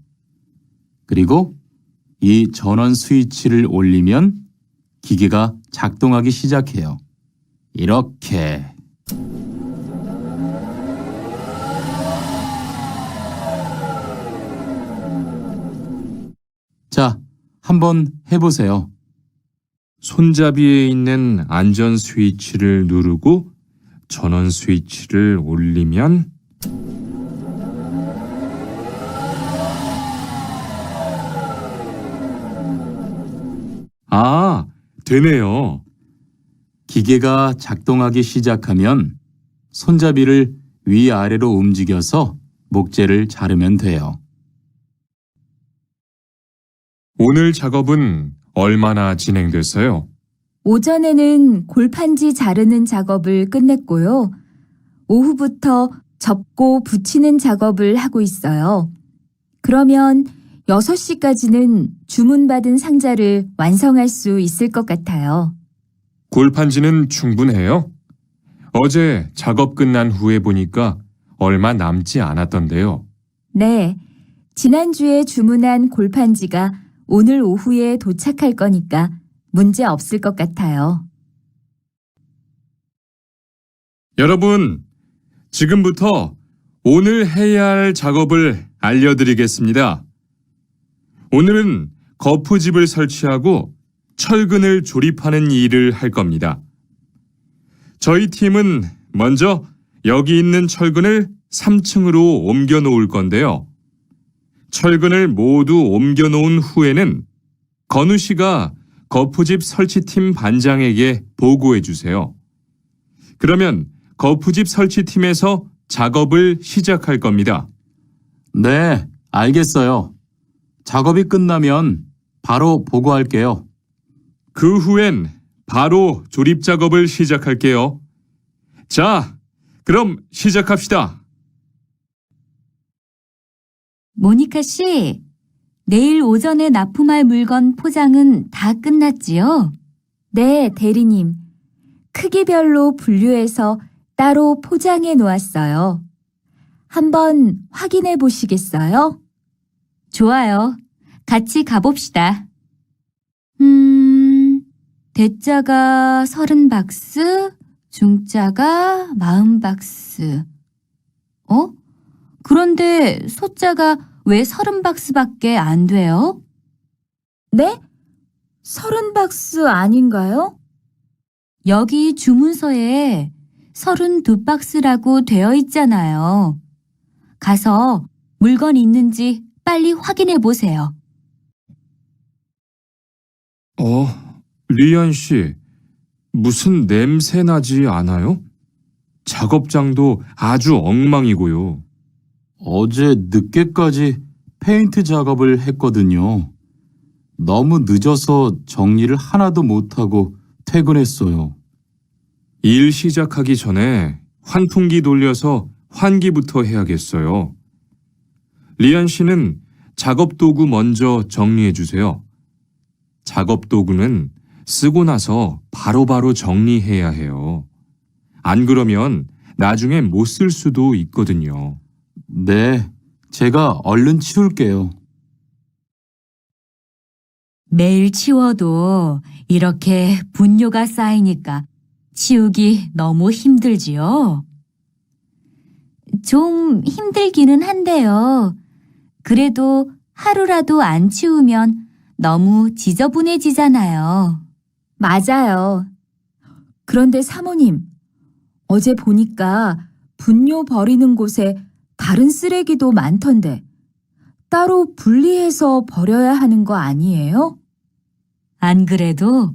그리고 이 전원 스위치를 올리면 기계가 작동하기 시작해요. 이렇게. 자, 한번 해보세요. 손잡이에 있는 안전 스위치를 누르고 전원 스위치를 올리면 되네요. 기계가 작동하기 시작하면 손잡이를 위아래로 움직여서 목재를 자르면 돼요. 오늘 작업은 얼마나 진행됐어요? 오전에는 골판지 자르는 작업을 끝냈고요. 오후부터 접고 붙이는 작업을 하고 있어요. 그러면 6시까지는 주문받은 상자를 완성할 수 있을 것 같아요. 골판지는 충분해요? 어제 작업 끝난 후에 보니까 얼마 남지 않았던데요. 네, 지난주에 주문한 골판지가 오늘 오후에 도착할 거니까 문제 없을 것 같아요. 여러분, 지금부터 오늘 해야 할 작업을 알려드리겠습니다. 오늘은 거푸집을 설치하고 철근을 조립하는 일을 할 겁니다. 저희 팀은 먼저 여기 있는 철근을 3층으로 옮겨 놓을 건데요. 철근을 모두 옮겨 놓은 후에는 건우 씨가 거푸집 설치팀 반장에게 보고해 주세요. 그러면 거푸집 설치팀에서 작업을 시작할 겁니다. 네, 알겠어요. 작업이 끝나면 바로 보고할게요. 그 후엔 바로 조립 작업을 시작할게요. 자, 그럼 시작합시다. 모니카 씨, 내일 오전에 납품할 물건 포장은 다 끝났지요? 네, 대리님. 크기별로 분류해서 따로 포장해 놓았어요. 한번 확인해 보시겠어요? 좋아요. 같이 가봅시다. 대자가 30박스, 중자가 40박스. 그런데 소자가 왜 30박스밖에 안 돼요? 네? 30박스 아닌가요? 여기 주문서에 32박스라고 되어 있잖아요. 가서 물건 있는지 빨리 확인해 보세요. 리안 씨, 무슨 냄새 나지 않아요? 작업장도 아주 엉망이고요. 어제 늦게까지 페인트 작업을 했거든요. 너무 늦어서 정리를 하나도 못하고 퇴근했어요. 일 시작하기 전에 환풍기 돌려서 환기부터 해야겠어요. 리안 씨는 작업 도구 먼저 정리해 주세요. 작업 도구는 쓰고 나서 바로바로 정리해야 해요. 안 그러면 나중에 못 쓸 수도 있거든요. 네, 제가 얼른 치울게요. 매일 치워도 이렇게 분뇨가 쌓이니까 치우기 너무 힘들지요? 좀 힘들기는 한데요. 그래도 하루라도 안 치우면 너무 지저분해지잖아요. 맞아요. 그런데 사모님, 어제 보니까 분뇨 버리는 곳에 다른 쓰레기도 많던데 따로 분리해서 버려야 하는 거 아니에요? 안 그래도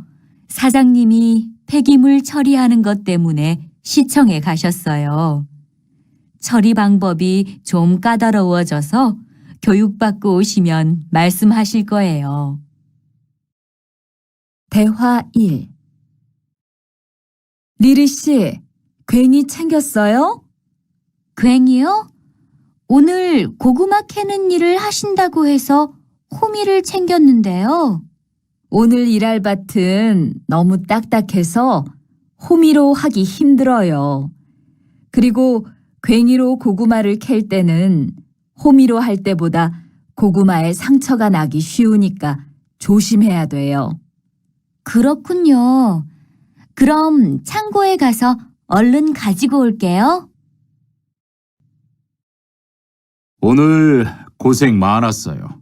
사장님이 폐기물 처리하는 것 때문에 시청에 가셨어요. 처리 방법이 좀 까다로워져서 교육받고 오시면 말씀하실 거예요. 대화 1. 리리 씨, 괜히 챙겼어요? 괜히요? 오늘 고구마 캐는 일을 하신다고 해서 호미를 챙겼는데요. 오늘 일할 밭은 너무 딱딱해서 호미로 하기 힘들어요. 그리고 괭이로 고구마를 캘 때는 호미로 할 때보다 고구마에 상처가 나기 쉬우니까 조심해야 돼요. 그렇군요. 그럼 창고에 가서 얼른 가지고 올게요. 오늘 고생 많았어요.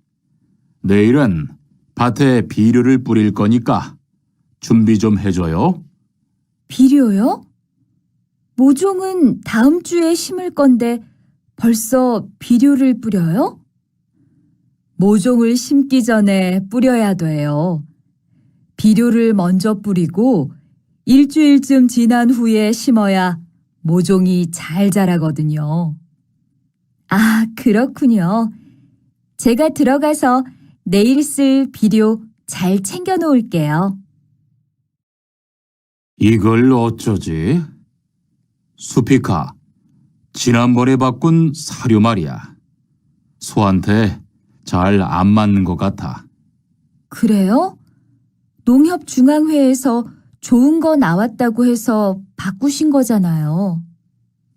내일은 밭에 비료를 뿌릴 거니까 준비 좀 해줘요. 비료요? 모종은 다음 주에 심을 건데 벌써 비료를 뿌려요? 모종을 심기 전에 뿌려야 돼요. 비료를 먼저 뿌리고 일주일쯤 지난 후에 심어야 모종이 잘 자라거든요. 아, 그렇군요. 제가 들어가서 내일 쓸 비료 잘 챙겨 놓을게요. 이걸 어쩌지? 수피카, 지난번에 바꾼 사료 말이야. 소한테 잘 안 맞는 것 같아. 그래요? 농협중앙회에서 좋은 거 나왔다고 해서 바꾸신 거잖아요.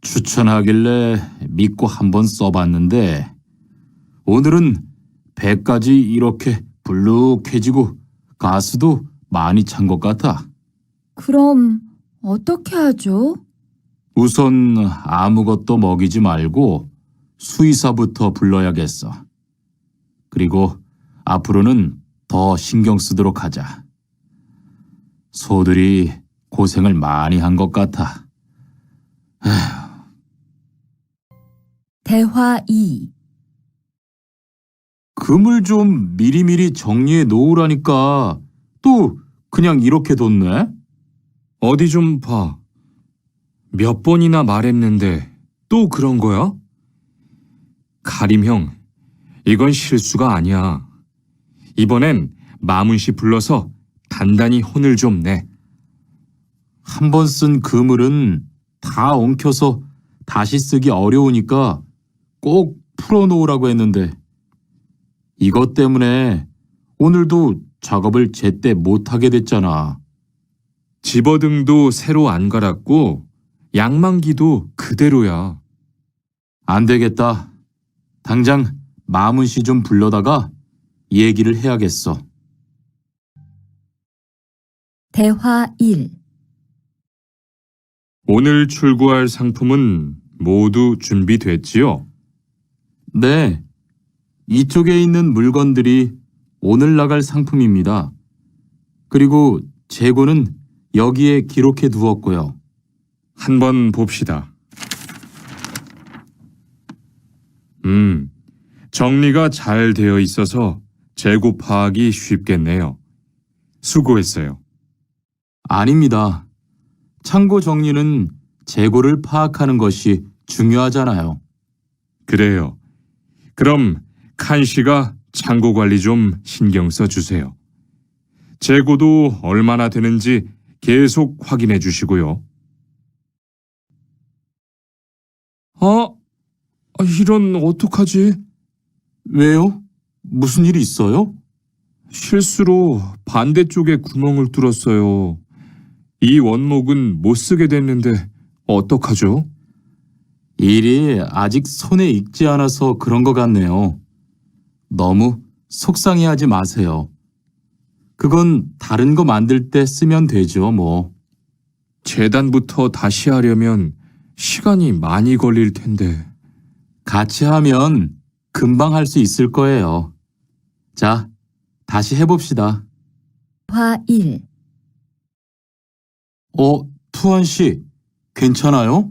추천하길래 믿고 한번 써봤는데 오늘은 배까지 이렇게 불룩해지고 가스도 많이 찬 것 같아. 그럼 어떻게 하죠? 우선 아무것도 먹이지 말고 수의사부터 불러야겠어. 그리고 앞으로는 더 신경 쓰도록 하자. 소들이 고생을 많이 한 것 같아. 대화 2. 금을 좀 미리미리 정리해 놓으라니까 또 그냥 이렇게 뒀네? 어디 좀 봐. 몇 번이나 말했는데 또 그런 거야? 가림 형, 이건 실수가 아니야. 이번엔 마문 씨 불러서 단단히 혼을 좀 내. 한 번 쓴 그물은 다 엉켜서 다시 쓰기 어려우니까 꼭 풀어놓으라고 했는데 이것 때문에 오늘도 작업을 제때 못하게 됐잖아. 집어등도 새로 안 갈았고 양만기도 그대로야. 안 되겠다. 당장 마문 씨 좀 불러다가 얘기를 해야겠어. 대화 1. 오늘 출고할 상품은 모두 준비됐지요? 네. 이쪽에 있는 물건들이 오늘 나갈 상품입니다. 그리고 재고는 여기에 기록해 두었고요. 한번 봅시다. 정리가 잘 되어 있어서 재고 파악이 쉽겠네요. 수고했어요. 아닙니다. 창고 정리는 재고를 파악하는 것이 중요하잖아요. 그래요. 그럼 칸 씨가 창고 관리 좀 신경 써 주세요. 재고도 얼마나 되는지 계속 확인해 주시고요. 이런 어떡하지? 왜요? 무슨 일이 있어요? 실수로 반대쪽에 구멍을 뚫었어요. 이 원목은 못 쓰게 됐는데 어떡하죠? 일이 아직 손에 익지 않아서 그런 것 같네요. 너무 속상해하지 마세요. 그건 다른 거 만들 때 쓰면 되죠, 뭐. 재단부터 다시 하려면 시간이 많이 걸릴 텐데. 같이 하면 금방 할 수 있을 거예요. 자, 다시 해봅시다. 대화 1. 투원 씨, 괜찮아요?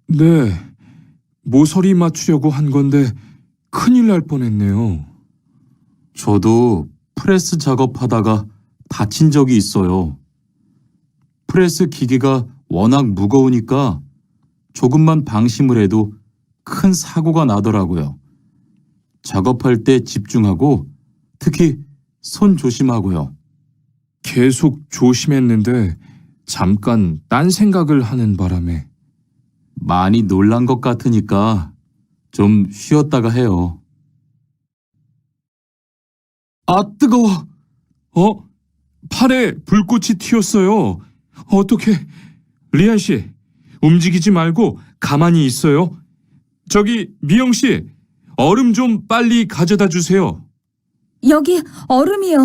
네, 모서리 맞추려고 한 건데 큰일 날 뻔했네요. 저도 프레스 작업하다가 다친 적이 있어요. 프레스 기계가 워낙 무거우니까 조금만 방심을 해도 큰 사고가 나더라고요. 작업할 때 집중하고 특히 손 조심하고요. 계속 조심했는데 잠깐 딴 생각을 하는 바람에. 많이 놀란 것 같으니까 좀 쉬었다가 해요. 아, 뜨거워! 팔에 불꽃이 튀었어요. 어떻게? 리안 씨, 움직이지 말고 가만히 있어요. 저기 미영 씨, 얼음 좀 빨리 가져다 주세요. 여기 얼음이요.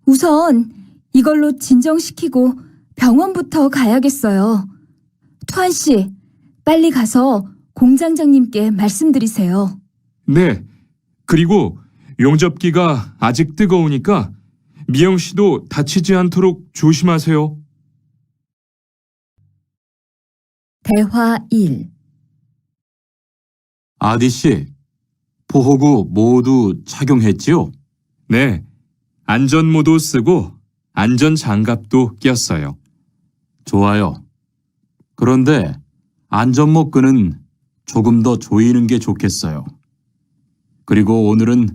우선 이걸로 진정시키고 병원부터 가야겠어요. 투한 씨, 빨리 가서 공장장님께 말씀드리세요. 네, 그리고 용접기가 아직 뜨거우니까 미영 씨도 다치지 않도록 조심하세요. 대화 1. 아디 씨, 보호구 모두 착용했지요? 네, 안전모도 쓰고 안전장갑도 꼈어요. 좋아요. 그런데 안전모 끈은 조금 더 조이는 게 좋겠어요. 그리고 오늘은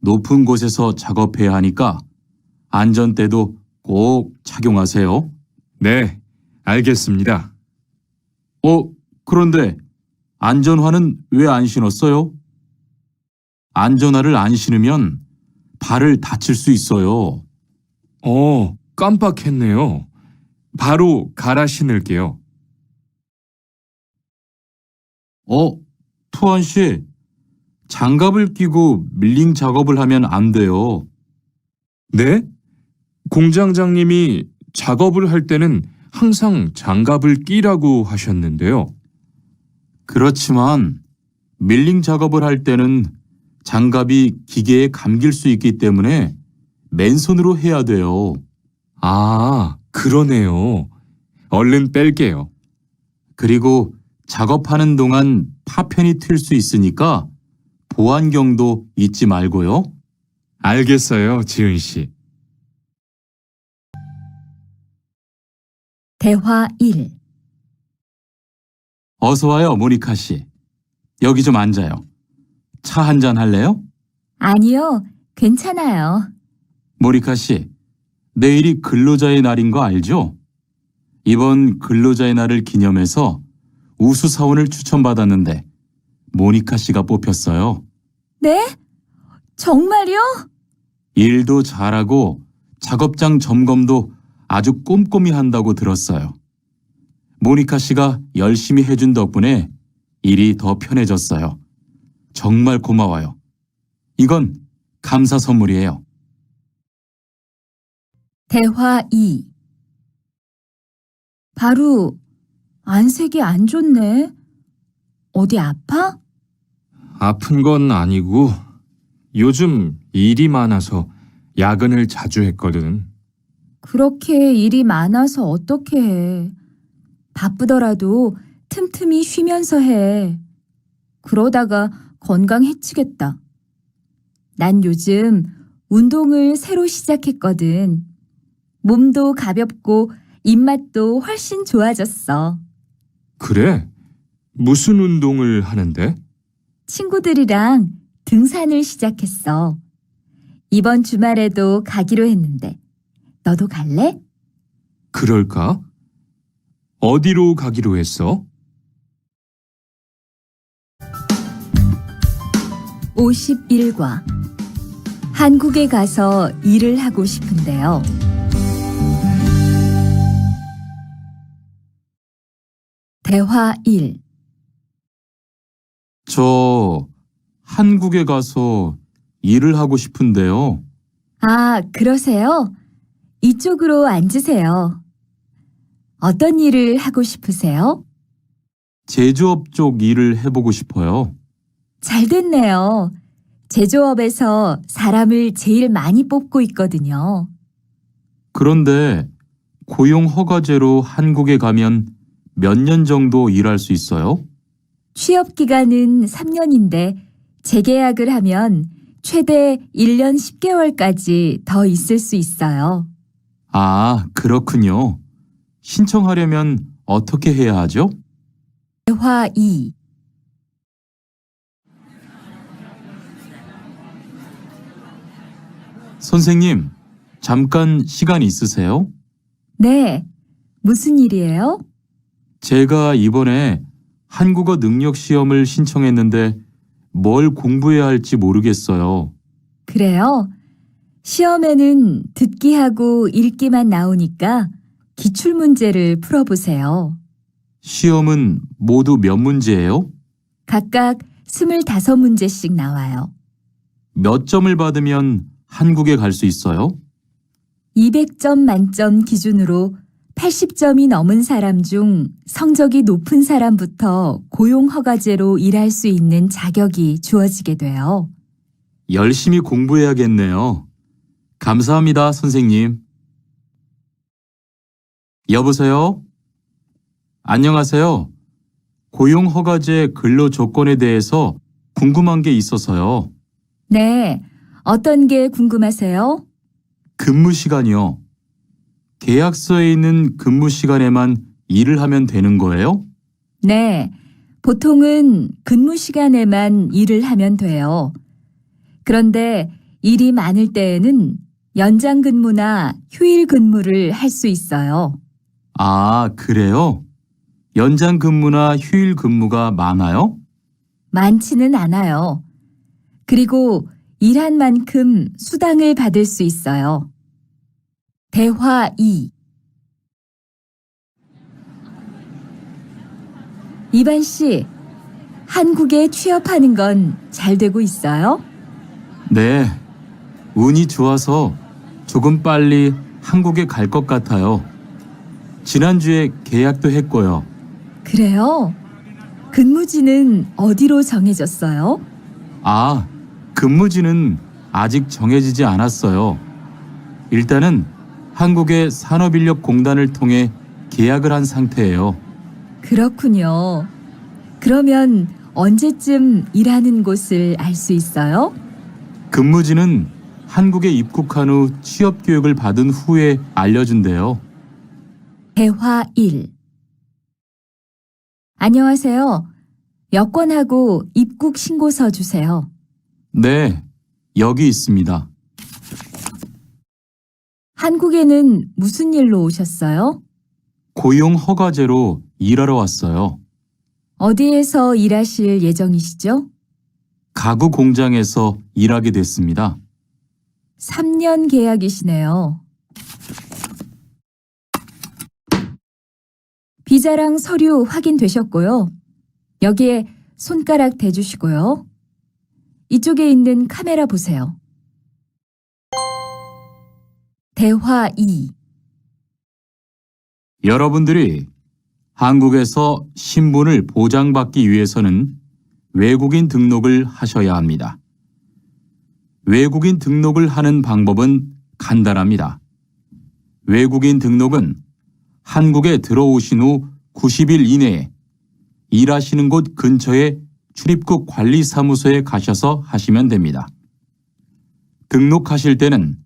높은 곳에서 작업해야 하니까 안전대도 꼭 착용하세요. 네, 알겠습니다. 그런데 안전화는 왜 안 신었어요? 안전화를 안 신으면 발을 다칠 수 있어요. 깜빡했네요. 바로 갈아 신을게요. 투원 씨, 장갑을 끼고 밀링 작업을 하면 안 돼요. 네? 공장장님이 작업을 할 때는 항상 장갑을 끼라고 하셨는데요. 그렇지만 밀링 작업을 할 때는 장갑이 기계에 감길 수 있기 때문에 맨손으로 해야 돼요. 그러네요. 얼른 뺄게요. 그리고 작업하는 동안 파편이 튈 수 있으니까 보안경도 잊지 말고요. 알겠어요, 지은 씨. 대화 1. 어서 와요, 모니카 씨. 여기 좀 앉아요. 차 한잔 할래요? 아니요, 괜찮아요. 모니카 씨, 내일이 근로자의 날인 거 알죠? 이번 근로자의 날을 기념해서 우수사원을 추천받았는데 모니카 씨가 뽑혔어요. 네? 정말요? 일도 잘하고 작업장 점검도 아주 꼼꼼히 한다고 들었어요. 모니카 씨가 열심히 해준 덕분에 일이 더 편해졌어요. 정말 고마워요. 이건 감사 선물이에요. 대화 2. 바로 안색이 안 좋네. 어디 아파? 아픈 건 아니고 요즘 일이 많아서 야근을 자주 했거든. 그렇게 일이 많아서 어떻게 해. 바쁘더라도 틈틈이 쉬면서 해. 그러다가 건강 해치겠다. 난 요즘 운동을 새로 시작했거든. 몸도 가볍고 입맛도 훨씬 좋아졌어. 그래? 무슨 운동을 하는데? 친구들이랑 등산을 시작했어. 이번 주말에도 가기로 했는데. 너도 갈래? 그럴까? 어디로 가기로 했어? 51과 한국에 가서 일을 하고 싶은데요. 대화 1. 저 한국에 가서 일을 하고 싶은데요. 아, 그러세요? 이쪽으로 앉으세요. 어떤 일을 하고 싶으세요? 제조업 쪽 일을 해보고 싶어요. 잘 됐네요. 제조업에서 사람을 제일 많이 뽑고 있거든요. 그런데 고용 허가제로 한국에 가면 몇 년 정도 일할 수 있어요? 취업 기간은 3년인데 재계약을 하면 최대 1년 10개월까지 더 있을 수 있어요. 아, 그렇군요. 신청하려면 어떻게 해야 하죠? 대화 2. 선생님, 잠깐 시간 있으세요? 네, 무슨 일이에요? 제가 이번에 한국어 능력 시험을 신청했는데 뭘 공부해야 할지 모르겠어요. 그래요? 시험에는 듣기하고 읽기만 나오니까 기출문제를 풀어보세요. 시험은 모두 몇 문제예요? 각각 25문제씩 나와요. 몇 점을 받으면 한국에 갈 수 있어요? 200점 만점 기준으로 80점이 넘은 사람 중 성적이 높은 사람부터 고용허가제로 일할 수 있는 자격이 주어지게 돼요. 열심히 공부해야겠네요. 감사합니다, 선생님. 여보세요? 안녕하세요. 고용허가제 근로 조건에 대해서 궁금한 게 있어서요. 네, 어떤 게 궁금하세요? 근무 시간이요. 계약서에 있는 근무 시간에만 일을 하면 되는 거예요? 네, 보통은 근무 시간에만 일을 하면 돼요. 그런데 일이 많을 때에는 연장 근무나 휴일 근무를 할 수 있어요. 아, 그래요? 연장 근무나 휴일 근무가 많아요? 많지는 않아요. 그리고 일한 만큼 수당을 받을 수 있어요. 대화 2. 이반 씨, 한국에 취업하는 건 잘 되고 있어요? 네. 운이 좋아서 조금 빨리 한국에 갈 것 같아요. 지난주에 계약도 했고요. 그래요? 근무지는 어디로 정해졌어요? 아, 근무지는 아직 정해지지 않았어요. 일단은 한국의 산업인력공단을 통해 계약을 한 상태예요. 그렇군요. 그러면 언제쯤 일하는 곳을 알 수 있어요? 근무지는 한국에 입국한 후 취업 교육을 받은 후에 알려준대요. 대화 1. 안녕하세요. 여권하고 입국 신고서 주세요. 네, 여기 있습니다. 한국에는 무슨 일로 오셨어요? 고용 허가제로 일하러 왔어요. 어디에서 일하실 예정이시죠? 가구 공장에서 일하게 됐습니다. 3년 계약이시네요. 비자랑 서류 확인되셨고요. 여기에 손가락 대주시고요. 이쪽에 있는 카메라 보세요. 대화 2. 여러분들이 한국에서 신분을 보장받기 위해서는 외국인 등록을 하셔야 합니다. 외국인 등록을 하는 방법은 간단합니다. 외국인 등록은 한국에 들어오신 후 90일 이내에 일하시는 곳 근처의 출입국 관리사무소에 가셔서 하시면 됩니다. 등록하실 때는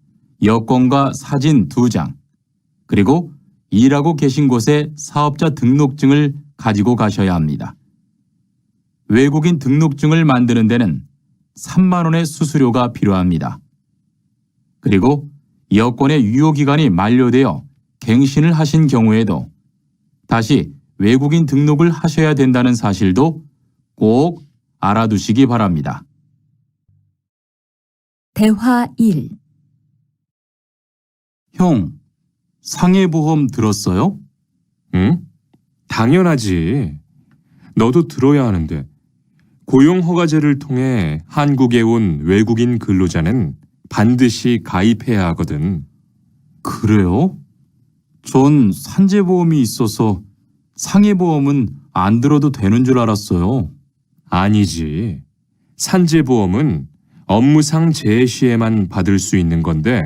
여권과 사진 2장, 그리고 일하고 계신 곳의 사업자 등록증을 가지고 가셔야 합니다. 외국인 등록증을 만드는 데는 3만 원의 수수료가 필요합니다. 그리고 여권의 유효기간이 만료되어 갱신을 하신 경우에도 다시 외국인 등록을 하셔야 된다는 사실도 꼭 알아두시기 바랍니다. 대화 1. 형, 상해보험 들었어요? 응? 당연하지. 너도 들어야 하는데. 고용허가제를 통해 한국에 온 외국인 근로자는 반드시 가입해야 하거든. 그래요? 전 산재보험이 있어서 상해보험은 안 들어도 되는 줄 알았어요. 아니지. 산재보험은 업무상 재해 시에만 받을 수 있는 건데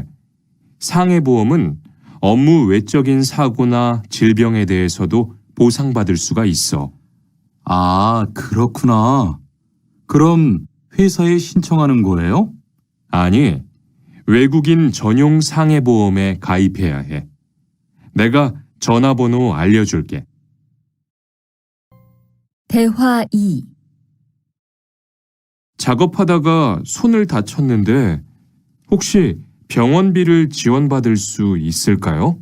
상해보험은 업무 외적인 사고나 질병에 대해서도 보상받을 수가 있어. 아, 그렇구나. 그럼 회사에 신청하는 거예요? 아니, 외국인 전용 상해보험에 가입해야 해. 내가 전화번호 알려줄게. 대화 2. 작업하다가 손을 다쳤는데 혹시 병원비를 지원받을 수 있을까요?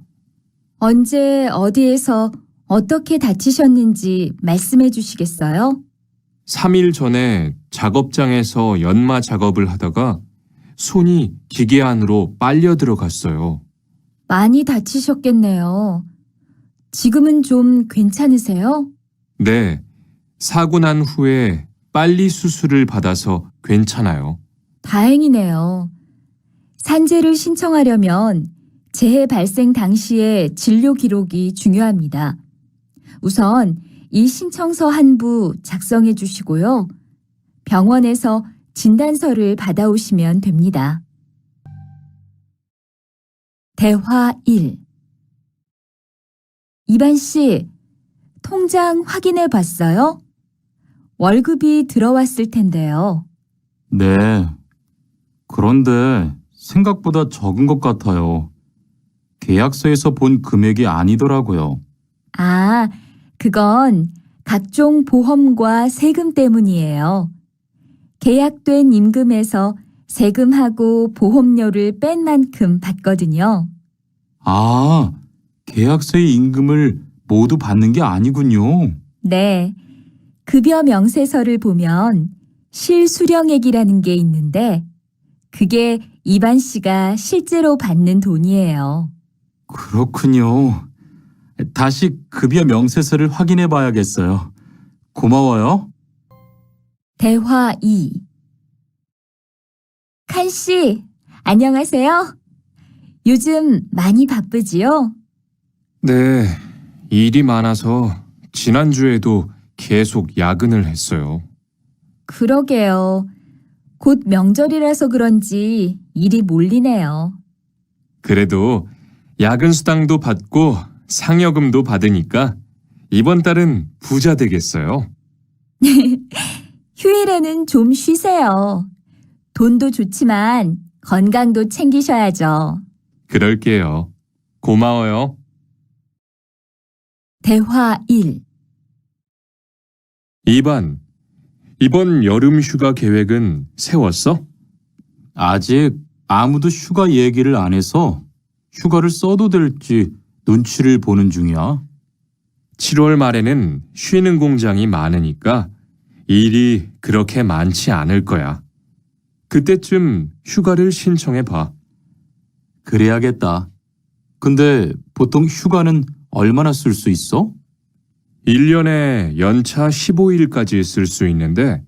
언제 어디에서 어떻게 다치셨는지 말씀해 주시겠어요? 3일 전에 작업장에서 연마 작업을 하다가 손이 기계 안으로 빨려 들어갔어요. 많이 다치셨겠네요. 지금은 좀 괜찮으세요? 네, 사고 난 후에 빨리 수술을 받아서 괜찮아요. 다행이네요. 산재를 신청하려면 재해 발생 당시의 진료 기록이 중요합니다. 우선 이 신청서 한 부 작성해 주시고요. 병원에서 진단서를 받아오시면 됩니다. 대화 1. 이반 씨, 통장 확인해 봤어요? 월급이 들어왔을 텐데요. 네. 그런데 생각보다 적은 것 같아요. 계약서에서 본 금액이 아니더라고요. 아, 그건 각종 보험과 세금 때문이에요. 계약된 임금에서 세금하고 보험료를 뺀 만큼 받거든요. 아, 계약서의 임금을 모두 받는 게 아니군요. 네. 급여 명세서를 보면 실수령액이라는 게 있는데 그게 이반 씨가 실제로 받는 돈이에요. 그렇군요. 다시 급여 명세서를 확인해 봐야겠어요. 고마워요. 대화 2. 칸 씨, 안녕하세요. 요즘 많이 바쁘지요? 네, 일이 많아서 지난주에도 계속 야근을 했어요. 그러게요. 곧 명절이라서 그런지 일이 몰리네요. 그래도 야근 수당도 받고 상여금도 받으니까 이번 달은 부자 되겠어요. 휴일에는 좀 쉬세요. 돈도 좋지만 건강도 챙기셔야죠. 그럴게요. 고마워요. 대화 1. 이번 여름 휴가 계획은 세웠어? 아직 아무도 휴가 얘기를 안 해서 휴가를 써도 될지 눈치를 보는 중이야. 7월 말에는 쉬는 공장이 많으니까 일이 그렇게 많지 않을 거야. 그때쯤 휴가를 신청해 봐. 그래야겠다. 근데 보통 휴가는 얼마나 쓸 수 있어? 1년에 연차 15일까지 쓸 수 있는데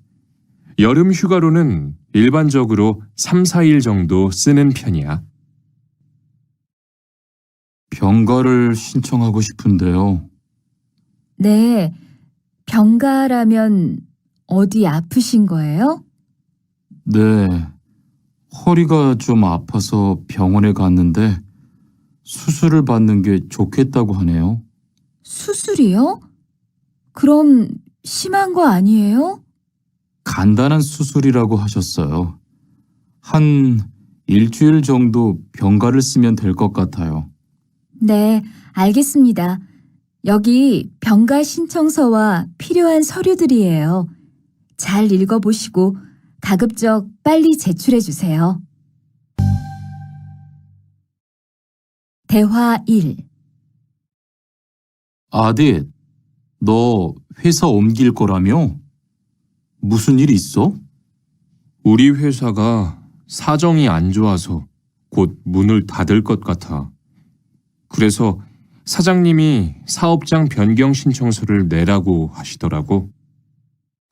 여름 휴가로는 일반적으로 3, 4일 정도 쓰는 편이야. 병가를 신청하고 싶은데요. 네, 병가라면 어디 아프신 거예요? 네, 허리가 좀 아파서 병원에 갔는데 수술을 받는 게 좋겠다고 하네요. 수술이요? 그럼 심한 거 아니에요? 간단한 수술이라고 하셨어요. 한 일주일 정도 병가를 쓰면 될 것 같아요. 네, 알겠습니다. 여기 병가 신청서와 필요한 서류들이에요. 잘 읽어보시고 가급적 빨리 제출해 주세요. 대화 1. 아딧, 너 회사 옮길 거라며? 무슨 일 있어? 우리 회사가 사정이 안 좋아서 곧 문을 닫을 것 같아. 그래서 사장님이 사업장 변경 신청서를 내라고 하시더라고.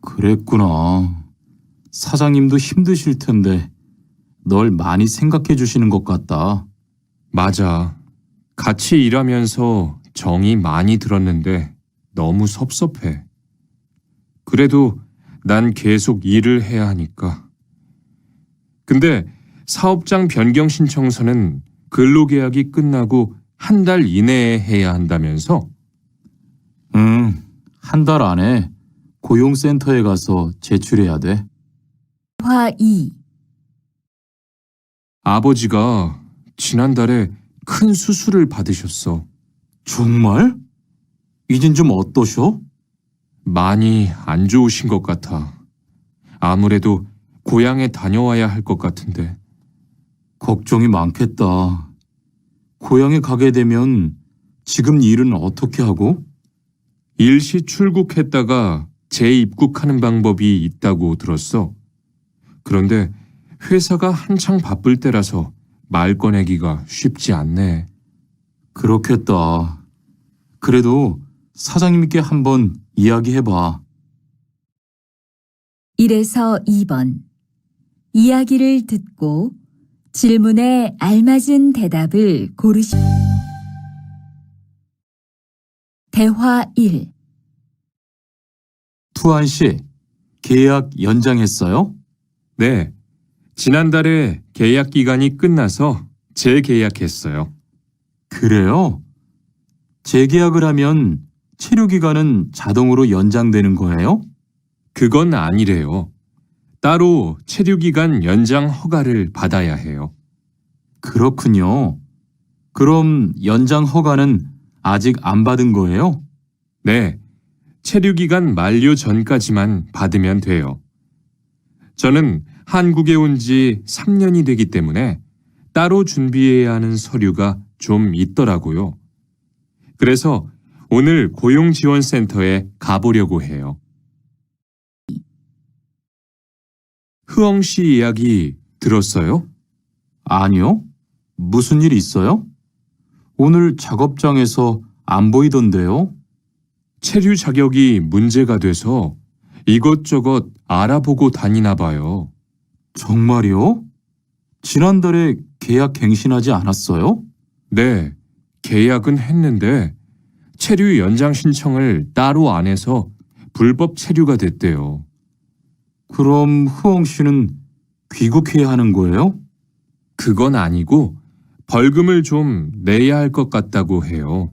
그랬구나. 사장님도 힘드실 텐데 널 많이 생각해 주시는 것 같다. 맞아. 같이 일하면서 정이 많이 들었는데 너무 섭섭해. 그래도 난 계속 일을 해야 하니까. 근데 사업장 변경 신청서는 근로계약이 끝나고 한 달 이내에 해야 한다면서? 응, 한 달 안에 고용센터에 가서 제출해야 돼. 대화 2. 아버지가 지난달에 큰 수술을 받으셨어. 정말? 이젠 좀 어떠셔? 많이 안 좋으신 것 같아. 아무래도 고향에 다녀와야 할 것 같은데. 걱정이 많겠다. 고향에 가게 되면 지금 일은 어떻게 하고? 일시 출국했다가 재입국하는 방법이 있다고 들었어. 그런데 회사가 한창 바쁠 때라서 말 꺼내기가 쉽지 않네. 그렇겠다. 그래도 사장님께 한번 이야기해봐. 1에서 2번. 이야기를 듣고 질문에 알맞은 대답을 고르시. 대화 1. 투한 씨, 계약 연장했어요? 네. 지난달에 계약 기간이 끝나서 재계약했어요. 그래요? 재계약을 하면 체류 기간은 자동으로 연장되는 거예요? 그건 아니래요. 따로 체류기간 연장 허가를 받아야 해요. 그렇군요. 그럼 연장 허가는 아직 안 받은 거예요? 네, 체류기간 만료 전까지만 받으면 돼요. 저는 한국에 온 지 3년이 되기 때문에 따로 준비해야 하는 서류가 좀 있더라고요. 그래서 오늘 고용지원센터에 가보려고 해요. 흐엉 씨 이야기 들었어요? 아니요. 무슨 일 있어요? 오늘 작업장에서 안 보이던데요? 체류 자격이 문제가 돼서 이것저것 알아보고 다니나 봐요. 정말요? 지난달에 계약 갱신하지 않았어요? 네, 계약은 했는데 체류 연장 신청을 따로 안 해서 불법 체류가 됐대요. 그럼 흐엉 씨는 귀국해야 하는 거예요? 그건 아니고 벌금을 좀 내야 할 것 같다고 해요.